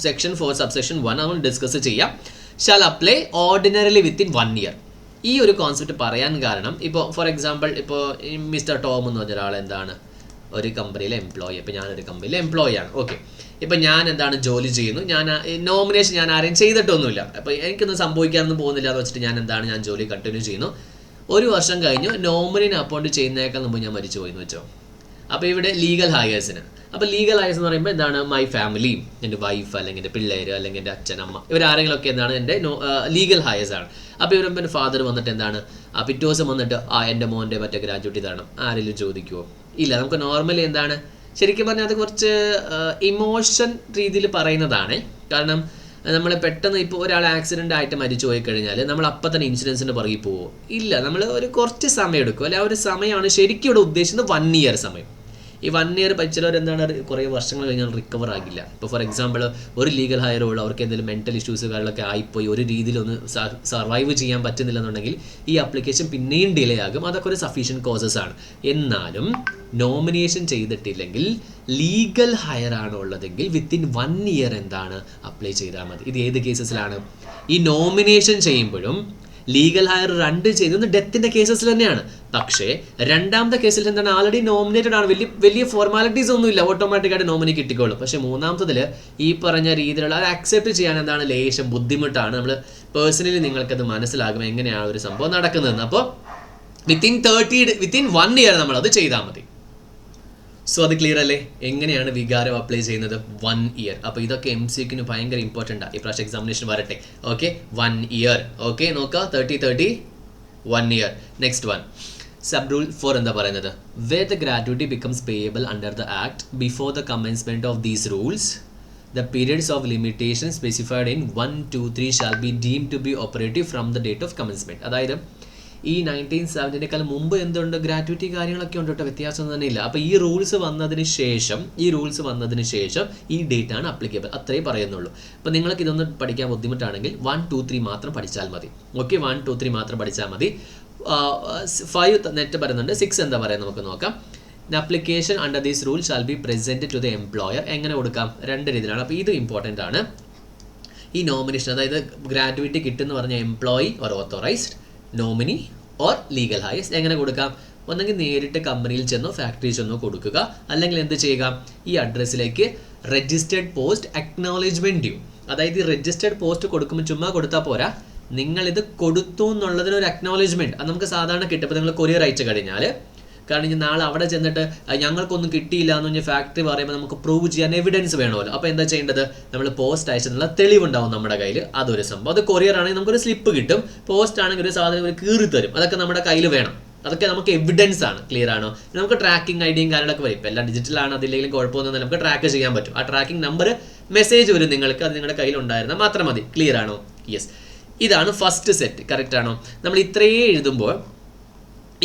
Speaker 1: section 4 subsection 1 നമ്മൾ ഡിസ്കസ് ചെയ്യാം. shall apply ordinarily within 1 year. ഈ ഒരു കോൺസെപ്റ്റ് പറയാൻ കാരണം, ഇപ്പോൾ ഫോർ എക്സാമ്പിൾ ഇപ്പോൾ മിസ്റ്റർ ടോം എന്ന് പറഞ്ഞ ഒരാൾ എന്താണ് ഒരു കമ്പനിയിലെ എംപ്ലോയി. ഇപ്പോൾ ഞാനൊരു കമ്പനിയിലെ എംപ്ലോയി ആണ്. ഓക്കെ, ഇപ്പം ഞാൻ എന്താണ് ജോലി ചെയ്യുന്നു, ഞാൻ നോമിനേഷൻ ഞാൻ ആരെയും ചെയ്തിട്ടൊന്നുമില്ല, അപ്പോൾ എനിക്കൊന്നും സംഭവിക്കാനൊന്നും പോകുന്നില്ല എന്ന് വെച്ചിട്ട് ഞാൻ ജോലി കണ്ടിന്യൂ ചെയ്യുന്നു. 1 വർഷം കഴിഞ്ഞു നോമിനിനെ അപ്പോയിന്റ് ചെയ്യുന്നതിനേക്കാൾ മുമ്പ് ഞാൻ മരിച്ചു പോയി എന്ന് വെച്ചോ. അപ്പോൾ ഇവിടെ ലീഗൽ ഹയേഴ്സിന്, അപ്പോൾ ലീഗൽ ഹയേഴ്സ് എന്ന് പറയുമ്പോൾ എന്താണ് മൈ ഫാമിലി, എൻ്റെ വൈഫ് അല്ലെങ്കിൽ എൻ്റെ പിള്ളേർ അല്ലെങ്കിൽ എൻ്റെ അച്ഛൻ അമ്മ, ഇവരാരെങ്കിലുമൊക്കെ എന്താണ് എൻ്റെ ലീഗൽ ഹയേഴ്സ് ആണ്. അപ്പോൾ ഇവരുടെ എൻ്റെ ഫാദർ വന്നിട്ട് എന്താണ് പിറ്റേ ദിവസം വന്നിട്ട് എൻ്റെ മോൻ്റെ മറ്റേ ഗ്രാജുവേറ്റ് തരണം ആരെങ്കിലും ചോദിക്കുമോ? ഇല്ല. നമുക്ക് നോർമലി എന്താണ് ശരിക്കും പറഞ്ഞാൽ അത് കുറച്ച് ഇമോഷൻ രീതിയിൽ പറയുന്നതാണ്. കാരണം നമ്മൾ പെട്ടെന്ന് ഇപ്പോൾ ഒരാൾ ആക്സിഡൻ്റ് ആയിട്ട് മരിച്ചു പോയി കഴിഞ്ഞാൽ നമ്മൾ അപ്പം തന്നെ ഇൻഷുറൻസിൻ്റെ പുറകിൽ പോവുമോ? ഇല്ല. നമ്മൾ ഒരു കുറച്ച് സമയം എടുക്കും. അല്ലെ, ആ ഒരു സമയമാണ് ശരിക്കും ഇവിടെ ഉദ്ദേശിക്കുന്നത് 1 ഇയർ സമയം. ഈ 1 ഇയർ ചിലവർ എന്താണ് കുറേ വർഷങ്ങൾ കഴിഞ്ഞാൽ റിക്കവർ ആകില്ല. ഇപ്പോൾ ഫോർ എക്സാമ്പിൾ ഒരു ലീഗൽ ഹയർ ഉള്ള അവർക്ക് എന്തെങ്കിലും മെൻ്റൽ ഇഷ്യൂസ് കാര്യങ്ങളൊക്കെ ആയിപ്പോയി ഒരു രീതിയിലൊന്ന് സർവൈവ് ചെയ്യാൻ പറ്റുന്നില്ല എന്നുണ്ടെങ്കിൽ ഈ ആപ്ലിക്കേഷൻ പിന്നെയും ഡിലേ ആകും. അതൊക്കെ ഒരു സഫീഷ്യൻറ്റ് കോസസ് ആണ്. എന്നാലും നോമിനേഷൻ ചെയ്തിട്ടില്ലെങ്കിൽ ലീഗൽ ഹയർ ആണ് ഉള്ളതെങ്കിൽ വിത്തിൻ 1 ഇയർ എന്താണ് അപ്ലൈ ചെയ്താൽ മതി. ഇത് ഏത് കേസസിലാണ്? ഈ നോമിനേഷൻ ചെയ്യുമ്പോഴും ലീഗൽ ഹയർ 2 ചെയ്തത് ഡെത്തിൻ്റെ കേസസിൽ തന്നെയാണ്. പക്ഷേ രണ്ടാമത്തെ കേസിൽ എന്താണ് ആൾറെഡി നോമിനേറ്റഡ് ആണ്, വലിയ ഫോർമാലിറ്റീസ് ഒന്നുമില്ല, ഓട്ടോമാറ്റിക്കായിട്ട് നോമിനി കിട്ടിക്കോളും. പക്ഷേ മൂന്നാമത്തതിൽ ഈ പറഞ്ഞ രീതിയിലുള്ള അത് അക്സെപ്റ്റ് ചെയ്യാൻ എന്താണ് ലേശം ബുദ്ധിമുട്ടാണ്. നമ്മൾ പേഴ്സണലി നിങ്ങൾക്കത് മനസ്സിലാകും എങ്ങനെയാണ് ഒരു സംഭവം നടക്കുന്നതെന്ന്. അപ്പോൾ വിത്തിൻ 1 ഇയർ നമ്മളത് ചെയ്താൽ മതി. സോ അത് ക്ലിയർ അല്ലേ? എങ്ങനെയാണ് വികാരം അപ്ലൈ ചെയ്യുന്നത്? 1 ഇയർ. അപ്പോൾ ഇതൊക്കെ MCQന് ഭയങ്കര ഇമ്പോർട്ടൻ്റാണ്. ഈ പ്രാവശ്യം എക്സാമിനേഷൻ വരട്ടെ. Okay, 1 year. ഓക്കെ, നോക്കുക 30 1 year. Next one, sub rule 4 എന്താ പറയുന്നത്? Where the gratuity becomes payable under the act before the commencement of these rules the periods of limitation specified in 1, 2, 3 shall be deemed to be operative from the date of commencement. അതായത് ഈ 1970 മുമ്പ് എന്തുണ്ട്? Gratuity കാര്യങ്ങളൊക്കെ ഉണ്ട് കേട്ടോ, വ്യത്യാസം തന്നെ ഇല്ല. അപ്പോൾ ഈ റൂൾസ് വന്നതിന് ശേഷം ഈ ഡേറ്റ് ആണ് അപ്ലിക്കബിൾ, അത്രേ പറയുന്നുള്ളൂ. അപ്പോൾ നിങ്ങൾക്ക് ഇതൊന്ന് പഠിക്കാൻ ബുദ്ധിമുട്ടാണെങ്കിൽ 1, 2, 3 മാത്രം പഠിച്ചാൽ മതി. ഓക്കെ, 1, 2, 3 മാത്രം പഠിച്ചാൽ മതി. 5 നെറ്റ് പറയുന്നുണ്ട്. 6 എന്താ പറയുക നമുക്ക് നോക്കാം. Application under these rule shall be present to the employer. എങ്ങനെ കൊടുക്കാം? 2 രീതിയിലാണ്. അപ്പോൾ ഇത് ഇമ്പോർട്ടൻ്റ് ആണ്. ഈ നോമിനേഷൻ, അതായത് ഗ്രാറ്റുവിറ്റി കിട്ടുമെന്ന് പറഞ്ഞ employee or authorised, nominee or legal ഹയസ്റ്റ്, എങ്ങനെ കൊടുക്കാം? ഒന്നെങ്കിൽ നേരിട്ട് കമ്പനിയിൽ ചെന്നോ ഫാക്ടറിയിൽ ചെന്നോ കൊടുക്കുക, അല്ലെങ്കിൽ എന്ത് ചെയ്യുക? ഈ അഡ്രസ്സിലേക്ക് രജിസ്റ്റേർഡ് പോസ്റ്റ് അക്നോളജ്മെൻറ്റ് ഡ്യൂ. അതായത് ഈ രജിസ്റ്റേർഡ് പോസ്റ്റ് കൊടുക്കുമ്പോൾ ചുമ്മാ കൊടുത്താൽ പോരാ, നിങ്ങളിത് കൊടുത്തു എന്നുള്ളതിനൊരു അക്നോളജ്മെൻറ്റ് അത് നമുക്ക് സാധാരണ കിട്ടും. ഇപ്പോൾ നിങ്ങൾ കൊറിയർ അയച്ചു കഴിഞ്ഞാൽ, കാരണം ഇനി നാളെ അവിടെ ചെന്നിട്ട് ഞങ്ങൾക്കൊന്നും കിട്ടിയില്ല എന്ന് പറഞ്ഞാൽ ഫാക്ടറി പറയുമ്പോൾ നമുക്ക് പ്രൂവ് ചെയ്യാൻ എവിഡൻസ് വേണമല്ലോ. അപ്പോൾ എന്താ ചെയ്യേണ്ടത്? നമ്മൾ പോസ്റ്റ് അയച്ചെന്നുള്ള തെളിവുണ്ടാവും നമ്മുടെ കയ്യിൽ. അതൊരു സംഭവം. അത് കൊറിയർ ആണെങ്കിൽ നമുക്കൊരു സ്ലിപ്പ് കിട്ടും, പോസ്റ്റ് ആണെങ്കിൽ ഒരു സാധനം ഒരു കീറി തരും. അതൊക്കെ നമ്മുടെ കയ്യിൽ വേണം. അതൊക്കെ നമുക്ക് എവിഡൻസ് ആണ്. ക്ലിയർ ആണോ? നമുക്ക് ട്രാക്കിംഗ് ഐഡിയും കാര്യങ്ങളൊക്കെ വരും. ഇപ്പോൾ എല്ലാം ഡിജിറ്റലാണ്, അതില്ലെങ്കിലും കുഴപ്പമൊന്നും നമുക്ക് ട്രാക്ക് ചെയ്യാൻ പറ്റും. ആ ട്രാക്കിംഗ് നമ്പർ മെസ്സേജ് വരും നിങ്ങൾക്ക്, അത് നിങ്ങളുടെ കയ്യിൽ ഉണ്ടായിരുന്നാൽ മാത്രം മതി. ക്ലിയർ ആണോ? യെസ്, ഇതാണ് ഫസ്റ്റ് സെറ്റ്. കറക്റ്റ് ആണോ? നമ്മൾ ഇത്രയേ എഴുതുമ്പോൾ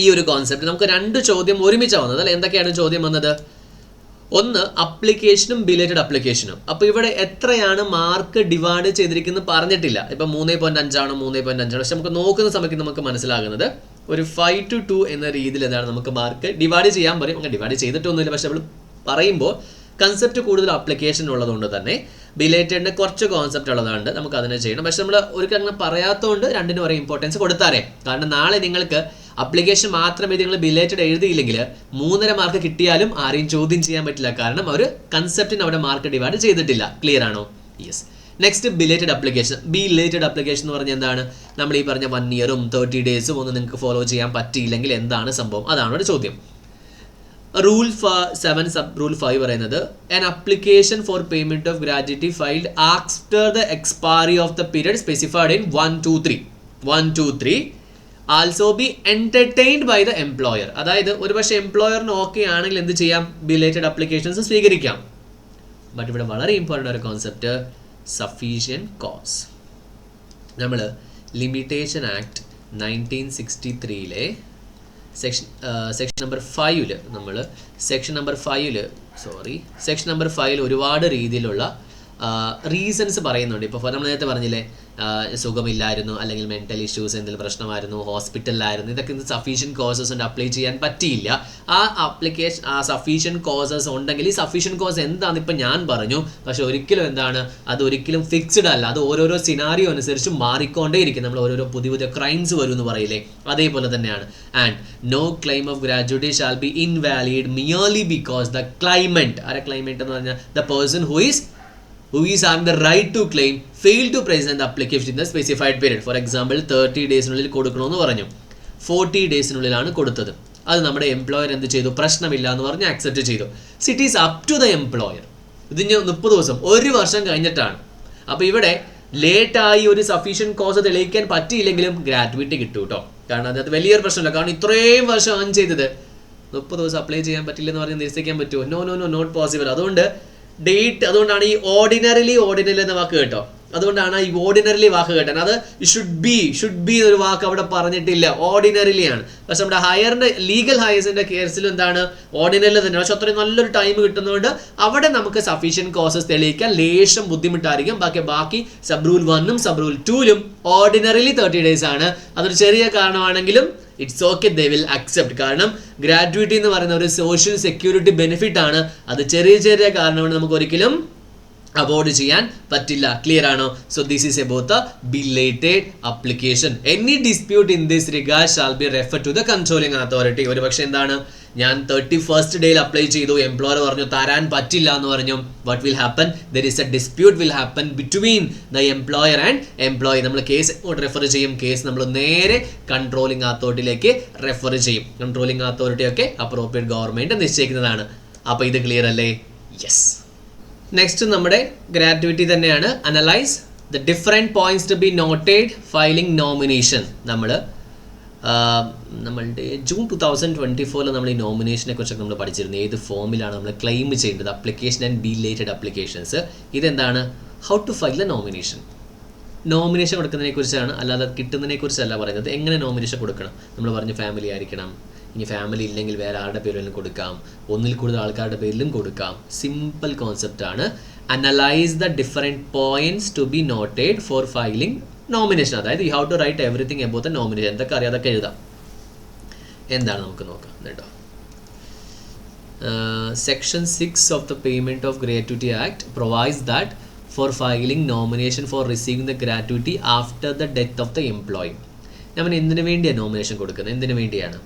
Speaker 1: ഈ ഒരു കോൺസെപ്റ്റ് നമുക്ക് 2 ചോദ്യം ഒരുമിച്ചാണ് വന്നത്. അല്ല, എന്തൊക്കെയാണ് ചോദ്യം വന്നത്? ഒന്ന് അപ്ലിക്കേഷനും ബിലേറ്റഡ് അപ്ലിക്കേഷനും. അപ്പോൾ ഇവിടെ എത്രയാണ് മാർക്ക് ഡിവൈഡ് ചെയ്തിരിക്കുന്നത് പറഞ്ഞിട്ടില്ല. ഇപ്പം 3.5 ആണോ 3.5 ആണോ? പക്ഷെ നമുക്ക് നോക്കുന്ന സമയത്ത് നമുക്ക് മനസ്സിലാകുന്നത് ഒരു 5 to 2 എന്ന രീതിയിൽ എന്താണ് നമുക്ക് മാർക്ക് ഡിവൈഡ് ചെയ്യാൻ പറയും. അങ്ങനെ ഡിവൈഡ് ചെയ്തിട്ടൊന്നുമില്ല, പക്ഷെ നമ്മൾ പറയുമ്പോൾ കൺസെപ്റ്റ് കൂടുതൽ അപ്ലിക്കേഷൻ ഉള്ളതുകൊണ്ട് തന്നെ ബിലേറ്റഡിൻ്റെ കുറച്ച് കോൺസെപ്റ്റ് ഉള്ളതുകൊണ്ട് നമുക്ക് അതിനെ ചെയ്യണം. പക്ഷെ നമ്മൾ ഒരിക്കലും അങ്ങനെ പറയാത്തതുകൊണ്ട് 2നും ഒരേ ഇമ്പോർട്ടൻസ് കൊടുത്താറേ. കാരണം നാളെ നിങ്ങൾക്ക് അപ്ലിക്കേഷൻ മാത്രം എഴുതി നിങ്ങൾ ബിലേറ്റഡ് എഴുതിയില്ലെങ്കിൽ 3.5 മാർക്ക് കിട്ടിയാലും ആരെയും ചോദ്യം ചെയ്യാൻ പറ്റില്ല. കാരണം അവർ കൺസെപ്റ്റിന് അവിടെ മാർക്ക് ഡിവൈഡ് ചെയ്തിട്ടില്ല. ക്ലിയർ ആണോ? Yes. Next belated application. Belated application എന്ന് പറഞ്ഞാൽ എന്താണ്? നമ്മൾ ഈ പറഞ്ഞ 1 ഇയറും 30 ഡേയ്സും ഒന്നും നിങ്ങൾക്ക് ഫോളോ ചെയ്യാൻ പറ്റിയില്ലെങ്കിൽ എന്താണ് സംഭവം? അതാണ് ഒരു ചോദ്യം. റൂൾ 7 സബ് റൂൾ 5 പറയുന്നത് an application for payment of gratuity filed after the expiry of the period specified in 1, 2, 3 also be entertained by the employer. അതായത് ഒരു പക്ഷേ എംപ്ലോയറിന് ഓക്കെ ആണെങ്കിൽ എന്ത് ചെയ്യാം? ബിലേറ്റഡ് അപ്ലിക്കേഷൻസ് സ്വീകരിക്കാം. ബട്ട് ഇവിടെ വളരെ ഇമ്പോർട്ടൻ്റ് ഒരു കോൺസെപ്റ്റ്, സഫീഷ്യൻറ്റ് കോസ്. നമ്മൾ ലിമിറ്റേഷൻ ആക്ട് 1963 സെക്ഷൻ നമ്പർ 5 നമ്മൾ സെക്ഷൻ നമ്പർ 5 ഒരുപാട് രീതിയിലുള്ള റീസൺസ് പറയുന്നുണ്ട്. ഇപ്പോൾ നമ്മൾ നേരത്തെ പറഞ്ഞില്ലേ, സുഖമില്ലായിരുന്നു, അല്ലെങ്കിൽ മെൻ്റൽ ഇഷ്യൂസ് എന്തെങ്കിലും പ്രശ്നമായിരുന്നു, ഹോസ്പിറ്റലിലായിരുന്നു, ഇതൊക്കെ സഫീഷ്യൻറ്റ് കോസസ് ഉണ്ട്, അപ്ലൈ ചെയ്യാൻ പറ്റിയില്ല. ആ സഫീഷ്യൻറ്റ് കോസസ് ഉണ്ടെങ്കിൽ ഈ സഫീഷ്യൻറ്റ് കോസ് എന്താണെന്ന് ഇപ്പം ഞാൻ പറഞ്ഞു. പക്ഷെ ഒരിക്കലും അതൊരിക്കലും ഫിക്സ്ഡ് അല്ല. അത് ഓരോരോ സിനാരിയോ അനുസരിച്ച് മാറിക്കൊണ്ടേയിരിക്കും. നമ്മൾ ഓരോരോ പുതിയ ക്രൈംസ് വരും എന്ന് പറയില്ലേ, അതേപോലെ തന്നെയാണ്. And no claim of gratuity shall be invalid merely because the claimant. Claimant എന്ന് പറഞ്ഞാൽ the person who is having the right to claim failed to present the application in the specified period. For example, 30 ഡേയ്സിനുള്ളിൽ കൊടുക്കണമെന്ന് പറഞ്ഞു, 40 ഡേയ്സിനുള്ളിലാണ് കൊടുത്തത്. അത് നമ്മുടെ employer എന്ത് ചെയ്തു? പ്രശ്നമില്ല എന്ന് പറഞ്ഞ് ആക്സെപ്റ്റ് ചെയ്തു. It is up to the employer. ഇതിന് 30 ദിവസം 1 വർഷം കഴിഞ്ഞിട്ടാണ്. അപ്പോൾ ഇവിടെ ലേറ്റായി ഒരു സഫീഷ്യൻറ്റ് കോസ് തെളിയിക്കാൻ പറ്റിയില്ലെങ്കിലും ഗ്രാറ്റുവിറ്റി കിട്ടും കേട്ടോ. കാരണം അത് വലിയൊരു പ്രശ്നമില്ല. കാരണം ഇത്രയും വർഷം ഏൺ ചെയ്തത് 30 ദിവസം അപ്ലൈ ചെയ്യാൻ പറ്റില്ലെന്ന് പറഞ്ഞ് നിരസിക്കാൻ പറ്റുമോ? No, not possible. അതുകൊണ്ട് ഡേറ്റ്, അതുകൊണ്ടാണ് ഈ ഓർഡിനറി എന്ന വാക്ക് കേട്ടോ. അതുകൊണ്ടാണ് ഈ ഓർഡിനറിലി വാക്ക് കേട്ടത്. അത് ഷുഡ് ബി ഒരു വാക്ക് അവിടെ പറഞ്ഞിട്ടില്ല, ഓർഡിനറിലി ആണ്. പക്ഷെ നമ്മുടെ ലീഗൽ ഹയർസിന്റെ കേസിൽ എന്താണ്? ഓർഡിനറിൽ തന്നെ. പക്ഷെ അത്രയും നല്ലൊരു ടൈം കിട്ടുന്നതുകൊണ്ട് അവിടെ നമുക്ക് സഫീഷ്യൻറ്റ് കോസസ് തെളിയിക്കാൻ ലേശം ബുദ്ധിമുട്ടായിരിക്കും. ബാക്കി sub rule 1 sub rule 2 ordinarily 30 days ആണ്. അതൊരു ചെറിയ കാരണമാണെങ്കിലും it's okay, they will accept. കാരണം ഗ്രാറ്റുവിറ്റി എന്ന് പറയുന്ന ഒരു സോഷ്യൽ സെക്യൂരിറ്റി ബെനിഫിറ്റ് ആണ്. അത് ചെറിയ കാരണമാണ്, നമുക്ക് ഒരിക്കലും അവോയ്ഡ് ചെയ്യാൻ പറ്റില്ല. ക്ലിയർ ആണോ? So this is about the belated application. Any dispute in this regard shall be refer to the controlling authority. ഒരു പക്ഷേ എന്താണ്, ഞാൻ 31st ഡേയിൽ അപ്ലൈ ചെയ്തു, എംപ്ലോയർ പറഞ്ഞു തരാൻ പറ്റില്ല എന്ന് പറഞ്ഞു. What will happen? There is a dispute will happen between the employer and employee. നമ്മൾ കേസ് എങ്ങോട്ട് റെഫർ ചെയ്യും? കേസ് നമ്മൾ നേരെ കൺട്രോളിംഗ് അതോറിറ്റിയിലേക്ക് റെഫർ ചെയ്യും. കൺട്രോളിംഗ് അതോറിറ്റി ഒക്കെ അപ്രോപ്രിയേറ്റ് ഗവൺമെന്റ് നിശ്ചയിക്കുന്നതാണ്. അപ്പോൾ ഇത് ക്ലിയർ അല്ലേ? യെസ്. നെക്സ്റ്റ് നമ്മുടെ ഗ്രാറ്റുവിറ്റി തന്നെയാണ്. Analyse the different points to be noted filing nomination. നമ്മളുടെ ജൂൺ 2024 നമ്മൾ ഈ നോമിനേഷനെ കുറിച്ചൊക്കെ നമ്മൾ പഠിച്ചിരുന്നു. ഏത് ഫോമിലാണ് നമ്മൾ ക്ലെയിം ചെയ്യേണ്ടത്, അപ്ലിക്കേഷൻ ആൻഡ് ബിലേറ്റഡ് അപ്ലിക്കേഷൻസ്. ഇതെന്താണ്? How to file a nomination. Nomination കൊടുക്കുന്നതിനെ കുറിച്ചാണ്, അല്ലാതെ കിട്ടുന്നതിനെ കുറിച്ചല്ല പറയുന്നത്. എങ്ങനെ നോമിനേഷൻ കൊടുക്കണം? നമ്മൾ പറഞ്ഞു ഫാമിലി ആയിരിക്കണം. ഇനി ഫാമിലി ഇല്ലെങ്കിൽ വേറെ ആരുടെ പേരിലും കൊടുക്കാം, ഒന്നിൽ കൂടുതൽ ആൾക്കാരുടെ പേരിലും കൊടുക്കാം. സിമ്പിൾ കോൺസെപ്റ്റ് ആണ്. Analyse the different points to be noted for filing nomination. അതായത് you have to write everything about the nomination. എന്തൊക്കെ അറിയാം അതൊക്കെ എഴുതാം. എന്താണ് നമുക്ക് നോക്കാം കേട്ടോ. Section 6 of the payment of gratuity act provides that for filing nomination for receiving the gratuity after the death of the employee. നമ്മൾ എന്തിനു വേണ്ടിയാണ് നോമിനേഷൻ കൊടുക്കുന്നത്? എന്തിനു വേണ്ടിയാണ്?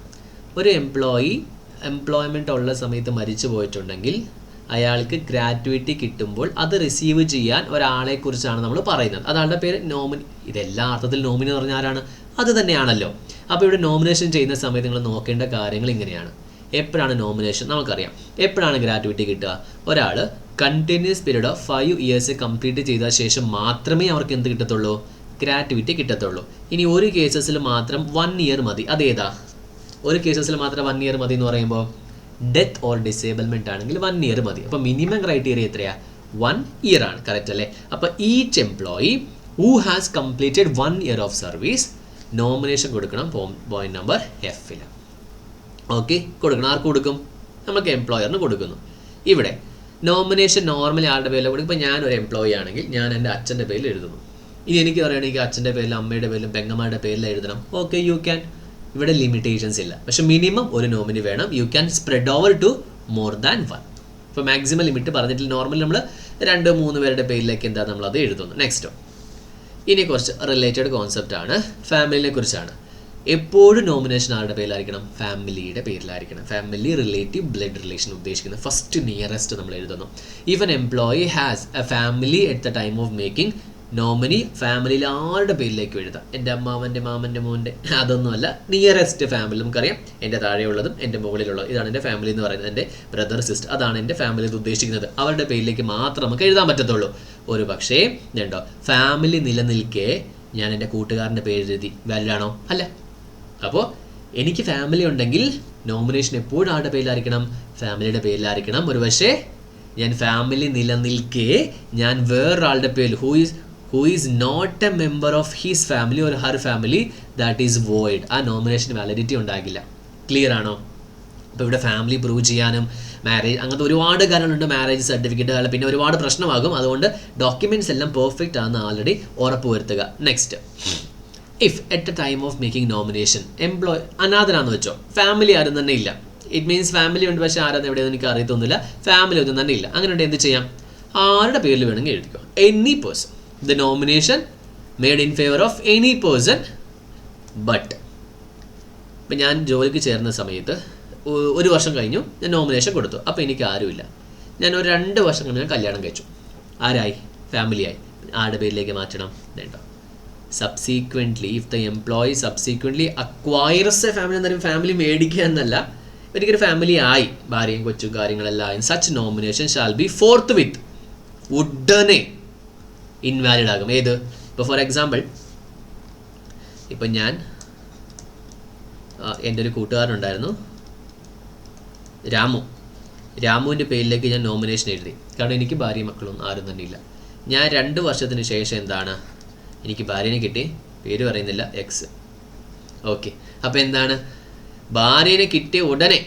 Speaker 1: ഒരു എംപ്ലോയ്മെൻറ്റ് ഉള്ള സമയത്ത് മരിച്ചു പോയിട്ടുണ്ടെങ്കിൽ അയാൾക്ക് ഗ്രാറ്റുവിറ്റി കിട്ടുമ്പോൾ അത് റിസീവ് ചെയ്യാൻ ഒരാളെക്കുറിച്ചാണ് നമ്മൾ പറയുന്നത്. അതാളുടെ പേര് നോമിനി. ഇതെല്ലാ അർത്ഥത്തിൽ നോമിനി എന്ന് പറഞ്ഞാൽ ആരാണ്? അത് തന്നെയാണല്ലോ. അപ്പോൾ ഇവിടെ നോമിനേഷൻ ചെയ്യുന്ന സമയത്ത് നിങ്ങൾ നോക്കേണ്ട കാര്യങ്ങൾ ഇങ്ങനെയാണ്. എപ്പോഴാണ് നോമിനേഷൻ? നമുക്കറിയാം. എപ്പോഴാണ് ഗ്രാറ്റുവിറ്റി കിട്ടുക? ഒരാൾ continuous period of 5 years complete ചെയ്ത ശേഷം മാത്രമേ അവർക്ക് എന്ത് കിട്ടത്തുള്ളൂ? ഗ്രാറ്റുവിറ്റി കിട്ടത്തുള്ളൂ. ഇനി ഒരു കേസസിൽ മാത്രം 1 year മതി. അതേതാ? ഒരു കേസസിൽ മാത്രം 1 year മതി എന്ന് പറയുമ്പോൾ ഡെത്ത് ഓർ ഡിസേബിൾമെൻറ്റ് ആണെങ്കിൽ 1 year മതി. അപ്പോൾ മിനിമം ക്രൈറ്റീരിയ എത്രയാണ്? 1 year ആണ്. കറക്റ്റ് അല്ലേ? അപ്പോൾ each employee who has completed 1 year of service nomination കൊടുക്കണം. പോയിന്റ് നമ്പർ F-ൽ. ഓക്കെ, കൊടുക്കണം. ആർക്ക് കൊടുക്കും? നമുക്ക് എംപ്ലോയറിന് കൊടുക്കുന്നു. ഇവിടെ നോമിനേഷൻ നോർമലി ആരുടെ പേരിൽ കൊടുക്കും? ഇപ്പോൾ ഞാനൊരു എംപ്ലോയി ആണെങ്കിൽ ഞാൻ എൻ്റെ അച്ഛൻ്റെ പേരിൽ എഴുതുന്നു. ഇനി എനിക്ക് പറയുകയാണെങ്കിൽ അച്ഛൻ്റെ പേരിലും അമ്മയുടെ പേരിലും പെങ്ങന്മാരുടെ പേരിൽ എഴുതണം. Okay, you can. ഇവിടെ ലിമിറ്റേഷൻസ് ഇല്ല. പക്ഷെ മിനിമം ഒരു നോമിനി വേണം. You can spread over to more than 1. ഇപ്പോൾ മാക്സിമം ലിമിറ്റ് പറഞ്ഞിട്ടില്ല. നോർമലി നമ്മൾ 2-3 പേരുടെ പേരിലേക്ക് എന്താ നമ്മളത് എഴുതുന്നു. നെക്സ്റ്റ്, ഇനി കുറച്ച് റിലേറ്റഡ് കോൺസെപ്റ്റ് ആണ്. ഫാമിലിനെ കുറിച്ചാണ്. എപ്പോഴും നോമിനേഷൻ ആരുടെ പേരിലായിരിക്കണം? ഫാമിലിയുടെ പേരിലായിരിക്കണം. ഫാമിലി, റിലേറ്റീവ്, ബ്ലഡ് റിലേഷൻ ഉദ്ദേശിക്കുന്നത് ഫസ്റ്റ് നിയറസ്റ്റ് നമ്മൾ എഴുതുന്നു. If N employee has A family at the time of making nominee, ഫാമിലിയിൽ ആരുടെ പേരിലേക്ക് എഴുതാം? എൻ്റെ അമ്മാവൻ്റെ, മാമൻ്റെ, മോൻ്റെ, അതൊന്നുമല്ല. നിയറസ്റ്റ് ഫാമിലി നമുക്കറിയാം. എൻ്റെ താഴെയുള്ളതും എൻ്റെ മുകളിലുള്ളതും, ഇതാണ് എൻ്റെ ഫാമിലി എന്ന് പറയുന്നത്. എൻ്റെ ബ്രദർ, സിസ്റ്റർ, അതാണ് എൻ്റെ ഫാമിലി എന്ന് ഉദ്ദേശിക്കുന്നത്. അവരുടെ പേരിലേക്ക് മാത്രം നമുക്ക് എഴുതാൻ പറ്റത്തുള്ളൂ. ഒരു പക്ഷേ ഇതുണ്ടോ, ഫാമിലി നിലനിൽക്കെ ഞാൻ എൻ്റെ കൂട്ടുകാരൻ്റെ പേര് എഴുതി, വാലിഡ് ആണോ? അല്ല. അപ്പോൾ എനിക്ക് ഫാമിലി ഉണ്ടെങ്കിൽ നോമിനേഷൻ എപ്പോഴും ആരുടെ പേരിലായിരിക്കണം? ഫാമിലിയുടെ പേരിലായിരിക്കണം. ഒരു പക്ഷേ ഞാൻ ഫാമിലി നിലനിൽക്കെ ഞാൻ വേറൊരാളുടെ പേരിൽ who is not a member of his family or her family, that is void. ആ നോമിനേഷൻ വാലിഡിറ്റി ഉണ്ടാകില്ല. ക്ലിയർ ആണോ? അപ്പോൾ ഇവിടെ ഫാമിലി പ്രൂവ് ചെയ്യാനും മാരേജ് അങ്ങനത്തെ ഒരുപാട് കാര്യങ്ങളുണ്ട്. മാരേജ് സർട്ടിഫിക്കറ്റ്, പിന്നെ ഒരുപാട് പ്രശ്നമാകും. അതുകൊണ്ട് ഡോക്യുമെൻറ്റ്സ് എല്ലാം പെർഫെക്റ്റ് ആണെന്ന് ആൾറെഡി ഉറപ്പ് വരുത്തുക. Next, if at a time of making nomination employee അനാഥനാന്ന് വെച്ചോ, ഫാമിലി ആരും തന്നെ ഇല്ല. ഇറ്റ് മീൻസ് ഫാമിലി ഉണ്ട്, പക്ഷേ ആരാന്ന് എവിടെയൊന്നും എനിക്ക് അറിയത്തൊന്നുമില്ല, ഫാമിലി ഒന്നും തന്നെ ഇല്ല. അങ്ങനെ എന്ത് ചെയ്യാം? ആരുടെ പേരിൽ വേണമെങ്കിൽ എഴുതിക്കോ. Any person, the nomination made in favour of any person. But ഇപ്പം ഞാൻ ജോലിക്ക് ചേർന്ന സമയത്ത് 1 വർഷം കഴിഞ്ഞു, ഞാൻ നോമിനേഷൻ കൊടുത്തു. അപ്പോൾ എനിക്ക് ആരുമില്ല. ഞാൻ ഒരു 2 വർഷം കഴിഞ്ഞ് ഞാൻ കല്യാണം കഴിച്ചു. ആരായി? ഫാമിലിയായി. ആരുടെ പേരിലേക്ക് മാറ്റണം? വേണ്ട. Subsequently if the employee subsequently acquires a family, എന്നൊരു ഫാമിലി മേടിക്കുക എന്നല്ല, എനിക്കൊരു ഫാമിലി ആയി, ഭാര്യയും കൊച്ചും കാര്യങ്ങളെല്ലാം ആയി, such nomination shall be forthwith വിത്ത്, ഉടനെ ഇൻവാലിഡ് ആകും. ഏത്? ഇപ്പോൾ ഫോർ എക്സാമ്പിൾ, ഇപ്പം ഞാൻ എൻ്റെ ഒരു കൂട്ടുകാരനുണ്ടായിരുന്നു രാമുവിൻ്റെ പേരിലേക്ക് ഞാൻ നോമിനേഷൻ എഴുതി. കാരണം എനിക്ക് ഭാര്യയും മക്കളൊന്നും ആരും തന്നെ ഇല്ല. ഞാൻ 2 വർഷത്തിന് ശേഷം എന്താണ്, എനിക്ക് ഭാര്യനെ കിട്ടി, പേര് പറയുന്നില്ല, എക്സ്. ഓക്കെ, അപ്പോൾ എന്താണ്, ഭാര്യനെ കിട്ടിയ ഉടനെ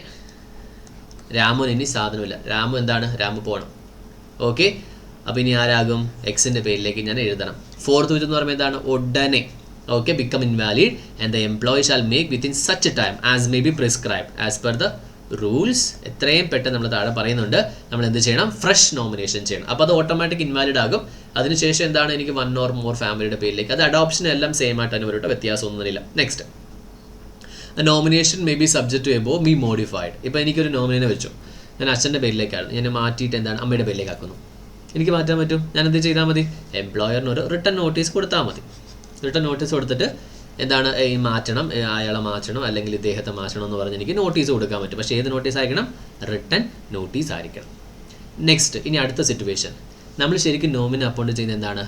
Speaker 1: രാമുവിന് ഇനി സാധനമില്ല. രാമു എന്താണ്, രാമു പോകണം. ഓക്കെ, അപ്പോൾ ഇനി ആരാകും? എക്സിൻ്റെ പേരിലേക്ക് ഞാൻ എഴുതണം. ഫോർത്ത് വിത്ത് എന്ന് പറയുമ്പോൾ എന്താണ്? ഉടനെ. Okay, become invalid and the employee shall make within such time as may be prescribed as per the rules. എത്രയും പെട്ടെന്ന് നമ്മൾ താഴെ പറയുന്നുണ്ട്, നമ്മൾ എന്ത് ചെയ്യണം? ഫ്രഷ് നോമിനേഷൻ ചെയ്യണം. അപ്പോൾ അത് ഓട്ടോമാറ്റിക് ഇൻവാലിഡ് ആകും. അതിനുശേഷം എന്താണ്, എനിക്ക് 1 or more ഫാമിലിയുടെ പേരിലേക്ക്. അത് അഡോപ്ഷൻ എല്ലാം സെയിം ആയിട്ട് തന്നെ വരട്ടെ, വ്യത്യാസമൊന്നുമില്ല. Next, nomination may be subject to above B modified. ഇപ്പോൾ എനിക്കൊരു നോമിനേനെ വെച്ചു, ഞാൻ അച്ഛൻ്റെ പേരിലേക്കാണ്, ഞാൻ മാറ്റിയിട്ട് എന്താണ് അമ്മയുടെ പേരിലേക്ക് ആക്കുന്നു. എനിക്ക് മാറ്റാൻ പറ്റും. ഞാൻ എന്ത് ചെയ്താൽ മതി? എംപ്ലോയറിന് ഒരു റിട്ടേൺ നോട്ടീസ് കൊടുത്താൽ മതി. റിട്ടേൺ നോട്ടീസ് കൊടുത്തിട്ട് എന്താണ് മാറ്റണം, അയാളെ മാറ്റണം അല്ലെങ്കിൽ ഇദ്ദേഹത്തെ മാറ്റണം എന്ന് പറഞ്ഞ് എനിക്ക് നോട്ടീസ് കൊടുക്കാൻ പറ്റും. പക്ഷേ ഏത് നോട്ടീസ് ആയിരിക്കണം? റിട്ടൺ നോട്ടീസ് ആയിരിക്കണം. നെക്സ്റ്റ്, ഇനി അടുത്ത സിറ്റുവേഷൻ, നമ്മൾ ശരിക്കും നോമിനി അപ്പോയിൻറ്റ് ചെയ്യുന്നത് എന്താണ്?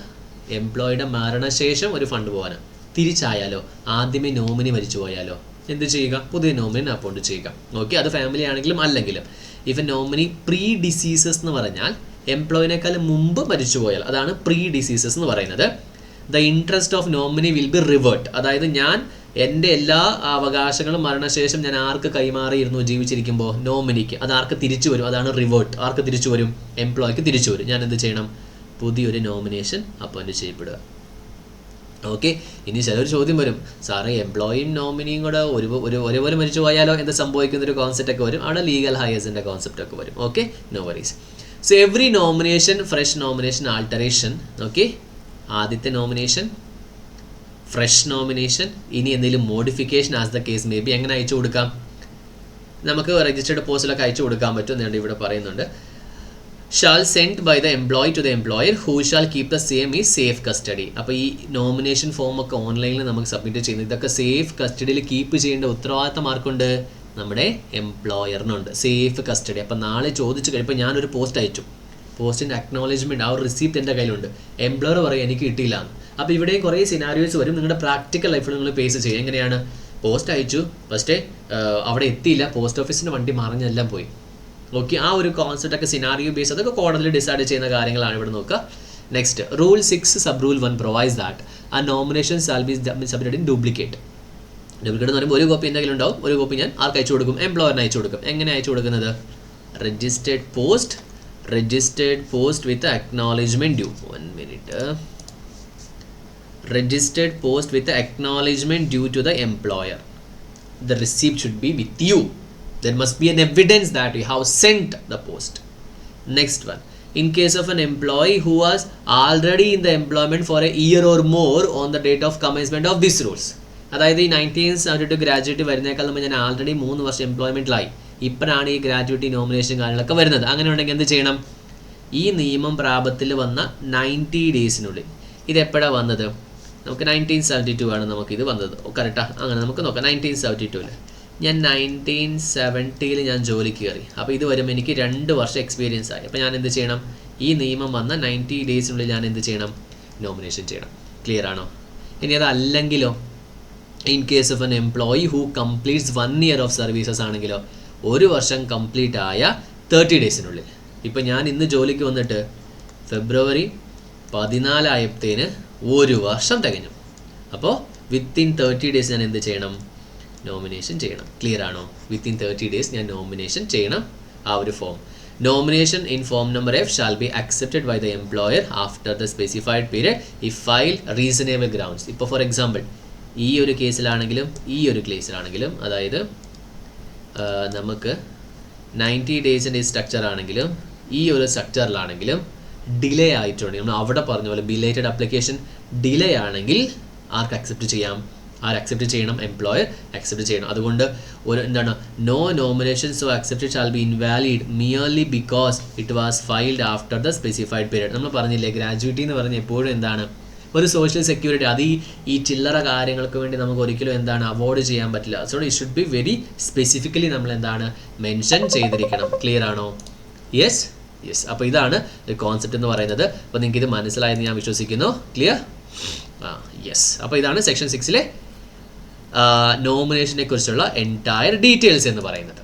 Speaker 1: എംപ്ലോയിയുടെ മരണശേഷം ഒരു ഫണ്ട് പോകാനാണ്. തിരിച്ചായാലോ? ആദ്യമേ നോമിനി മരിച്ചു പോയാലോ? എന്ത് ചെയ്യുക? പുതിയ നോമിനി അപ്പോയിൻറ്റ് ചെയ്യുക. ഓക്കെ, അത് ഫാമിലി ആണെങ്കിലും അല്ലെങ്കിലും. ഇഫ് നോമിനി പ്രീ ഡിസീസസ് എന്ന് പറഞ്ഞാൽ എംപ്ലോയിനേക്കാൾ മുമ്പ് മരിച്ചു പോയാൽ, അതാണ് പ്രീ ഡിസീസസ് എന്ന് പറയുന്നത്. The interest of nominee will be revert. അതായത് ഞാൻ എൻ്റെ എല്ലാ അവകാശങ്ങളും മരണശേഷം ഞാൻ ആർക്ക് കൈമാറിയിരുന്നു ജീവിച്ചിരിക്കുമ്പോൾ? നോമിനിക്ക്. അത് ആർക്ക് തിരിച്ചു വരും? അതാണ് റിവേർട്ട്. ആർക്ക് തിരിച്ചു വരും? എംപ്ലോയിക്ക് തിരിച്ചു വരും. ഞാൻ എന്ത് ചെയ്യണം? പുതിയൊരു നോമിനേഷൻ അപ്പോയിൻറ്റ് ചെയ്യപ്പെടുക. ഓക്കെ, ഇനി ചിലൊരു ചോദ്യം വരും, സാറേ എംപ്ലോയിയും നോമിനിയും കൂടെ ഒരേപോലെ മരിച്ചു പോയാലോ എന്ത് സംഭവിക്കുന്നൊരു കോൺസെപ്റ്റ് ഒക്കെ വരും. അവിടെ ലീഗൽ ഹയേഴ്സിൻ്റെ കോൺസെപ്റ്റ് ഒക്കെ വരും. Okay, no worries. So every nomination, fresh nomination, alteration. Okay, ആദ്യത്തെ നോമിനേഷൻ, ഫ്രഷ് നോമിനേഷൻ, ഇനി എന്തെങ്കിലും modification as the case may be. എങ്ങനെ അയച്ചു കൊടുക്കാം? നമുക്ക് രജിസ്റ്റേർഡ് പോസ്റ്റിലൊക്കെ അയച്ചു കൊടുക്കാൻ പറ്റും എന്നുണ്ട് ഇവിടെ പറയുന്നുണ്ട്. Shall send by the employee to the employer who shall keep the same ഈ സേഫ് കസ്റ്റഡി. അപ്പോൾ ഈ നോമിനേഷൻ ഫോമൊക്കെ ഓൺലൈനിൽ നമുക്ക് സബ്മിറ്റ് ചെയ്യുന്നത്, ഇതൊക്കെ സേഫ് കസ്റ്റഡിയിൽ കീപ്പ് ചെയ്യേണ്ട ഉത്തരവാദിത്തം ആർക്കുണ്ട്? നമ്മുടെ എംപ്ലോയറിനുണ്ട്. Safe custody. അപ്പോൾ നാളെ ചോദിച്ചു കഴിയുമ്പോൾ ഞാനൊരു പോസ്റ്റ് അയച്ചു, പോസ്റ്റിൻ്റെ അക്നോളജ്മെൻറ്റ്, ആ ഒരു റിസീപ്റ്റ് എൻ്റെ കയ്യിലുണ്ട്. എംപ്ലോയർ പറയും എനിക്ക് കിട്ടിയില്ല എന്ന്. അപ്പോൾ ഇവിടെയും കുറേ സിനാരിയോസ് വരും. നിങ്ങളുടെ പ്രാക്ടിക്കൽ ലൈഫിൽ നിങ്ങൾ ഫേസ് ചെയ്യുക. എങ്ങനെയാണ്? പോസ്റ്റ് അയച്ചു, പക്ഷേ അവിടെ എത്തിയില്ല, പോസ്റ്റ് ഓഫീസിൻ്റെ വണ്ടി മറിഞ്ഞെല്ലാം പോയി. ഓക്കെ, ആ ഒരു കോൺസെപ്റ്റ് ഒക്കെ സിനാരിയോ ബേസ്, അതൊക്കെ കോടതിയിൽ ഡിസൈഡ് ചെയ്യുന്ന കാര്യങ്ങളാണ് ഇവിടെ നോക്കുക. Next, rule 6 sub rule 1 provides that ആ nomination shall be submitted in duplicate. Duplicate എന്ന് പറയുമ്പോൾ ഒരു കോപ്പി എൻ്റെ കയ്യിലുണ്ടാവും, ഒരു കോപ്പി ഞാൻ ആർക്ക് അയച്ചു കൊടുക്കും? എംപ്ലോയറിന് അയച്ചു കൊടുക്കും. എങ്ങനെ അയച്ചു കൊടുക്കുന്നത്? Registered post with acknowledgement due. 1 minute. Registered post with the acknowledgement due to the employer. The receipt should be with you. There must be an evidence that you have sent the post. Next one, in case of an employee who was already in the employment for a year or more on the date of commencement of these rules. അതായത് ഈ 1972 graduate വരുന്നേക്കാൾ മുമ്പ് ഞാൻ already 3 വർഷം എംപ്ലോയ്മെൻറ്റിലായി, ഇപ്പോഴാണ് ഈ gratuity nomination കാര്യങ്ങളൊക്കെ വരുന്നത്. അങ്ങനെ ഉണ്ടെങ്കിൽ എന്ത് ചെയ്യണം? ഈ നിയമം പ്രാബല്യത്തിൽ വന്ന 90 ഡേയ്സിനുള്ളിൽ. ഇതെപ്പോഴാണ് വന്നത്? നമുക്ക് 1972 ആണ് നമുക്കിത് വന്നത്. കറക്റ്റാ? അങ്ങനെ നമുക്ക് നോക്കാം. 1972 ഞാൻ 1970 ഞാൻ ജോലിക്ക് കയറി. അപ്പോൾ ഇത് വരുമ്പോൾ എനിക്ക് 2 വർഷം എക്സ്പീരിയൻസ് ആയി. അപ്പോൾ ഞാൻ എന്ത് ചെയ്യണം? ഈ നിയമം വന്ന 90 ഡേയ്സിനുള്ളിൽ ഞാൻ എന്ത് ചെയ്യണം? നോമിനേഷൻ ചെയ്യണം. ക്ലിയർ ആണോ? ഇനി അതല്ലെങ്കിലോ, in case of an employee who completes 1 year of services ആണെങ്കിലോ, 1 വർഷം കംപ്ലീറ്റ് ആയ 30 ഡേയ്സിനുള്ളിൽ. ഇപ്പോൾ ഞാൻ ഇന്ന് ജോലിക്ക് വന്നിട്ട് ഫെബ്രുവരി 14 ആയപ്പോഴത്തേന് 1 വർഷം തികഞ്ഞു. അപ്പോൾ വിത്തിൻ 30 ഡേയ്സ് ഞാൻ എന്ത് ചെയ്യണം? നോമിനേഷൻ ചെയ്യണം. ക്ലിയർ ആണോ? വിത്തിൻ 30 ഡേയ്സ് ഞാൻ നോമിനേഷൻ ചെയ്യണം. ആ ഒരു form, nomination in form number F shall be accepted by the employer after the specified period if file reasonable grounds. ഇപ്പോൾ ഫോർ എക്സാമ്പിൾ ഈ ഒരു കേസിലാണെങ്കിലും ഈ ഒരു കേസിലാണെങ്കിലും, അതായത് നമുക്ക് 90 ഡേയ്സിൻ്റെ ഈ സ്ട്രക്ചർ ആണെങ്കിലും ഈ ഒരു സ്ട്രക്ചറിലാണെങ്കിലും ഡിലേ ആയിട്ടുണ്ടെങ്കിൽ, നമ്മൾ അവിടെ പറഞ്ഞ പോലെ ബിലേറ്റഡ് അപ്ലിക്കേഷൻ ഡിലേ ആണെങ്കിൽ ആർക്ക് അക്സെപ്റ്റ് ചെയ്യാം? അക്സെപ്റ്റ് ചെയ്യണം? എംപ്ലോയർ അക്സെപ്റ്റ് ചെയ്യണം. അതുകൊണ്ട് ഒരു എന്താണ്, no nomination so accepted shall be invalid merely because it was filed after the specified period. നമ്മൾ പറഞ്ഞില്ലേ, ഗ്രാജുവിറ്റി എന്ന് പറഞ്ഞാൽ എപ്പോഴും എന്താണ്? ഒരു സോഷ്യൽ സെക്യൂരിറ്റി. അത് ഈ ചില്ലറ കാര്യങ്ങൾക്ക് വേണ്ടി നമുക്ക് ഒരിക്കലും എന്താണ് അവോയ്ഡ് ചെയ്യാൻ പറ്റില്ല. So it should be very specifically നമ്മൾ എന്താണ് മെൻഷൻ ചെയ്തിരിക്കണം. ക്ലിയർ ആണോ? യെസ്. അപ്പോൾ ഇതാണ് ഒരു കോൺസെപ്റ്റ് എന്ന് പറയുന്നത്. അപ്പോൾ നിങ്ങൾക്ക് ഇത് മനസ്സിലായെന്ന് ഞാൻ വിശ്വസിക്കുന്നു. ക്ലിയർ? യെസ്. അപ്പോൾ ഇതാണ് സെക്ഷൻ 6 നോമിനേഷനെ കുറിച്ചുള്ള എൻറ്റയർ ഡീറ്റെയിൽസ് എന്ന് പറയുന്നത്.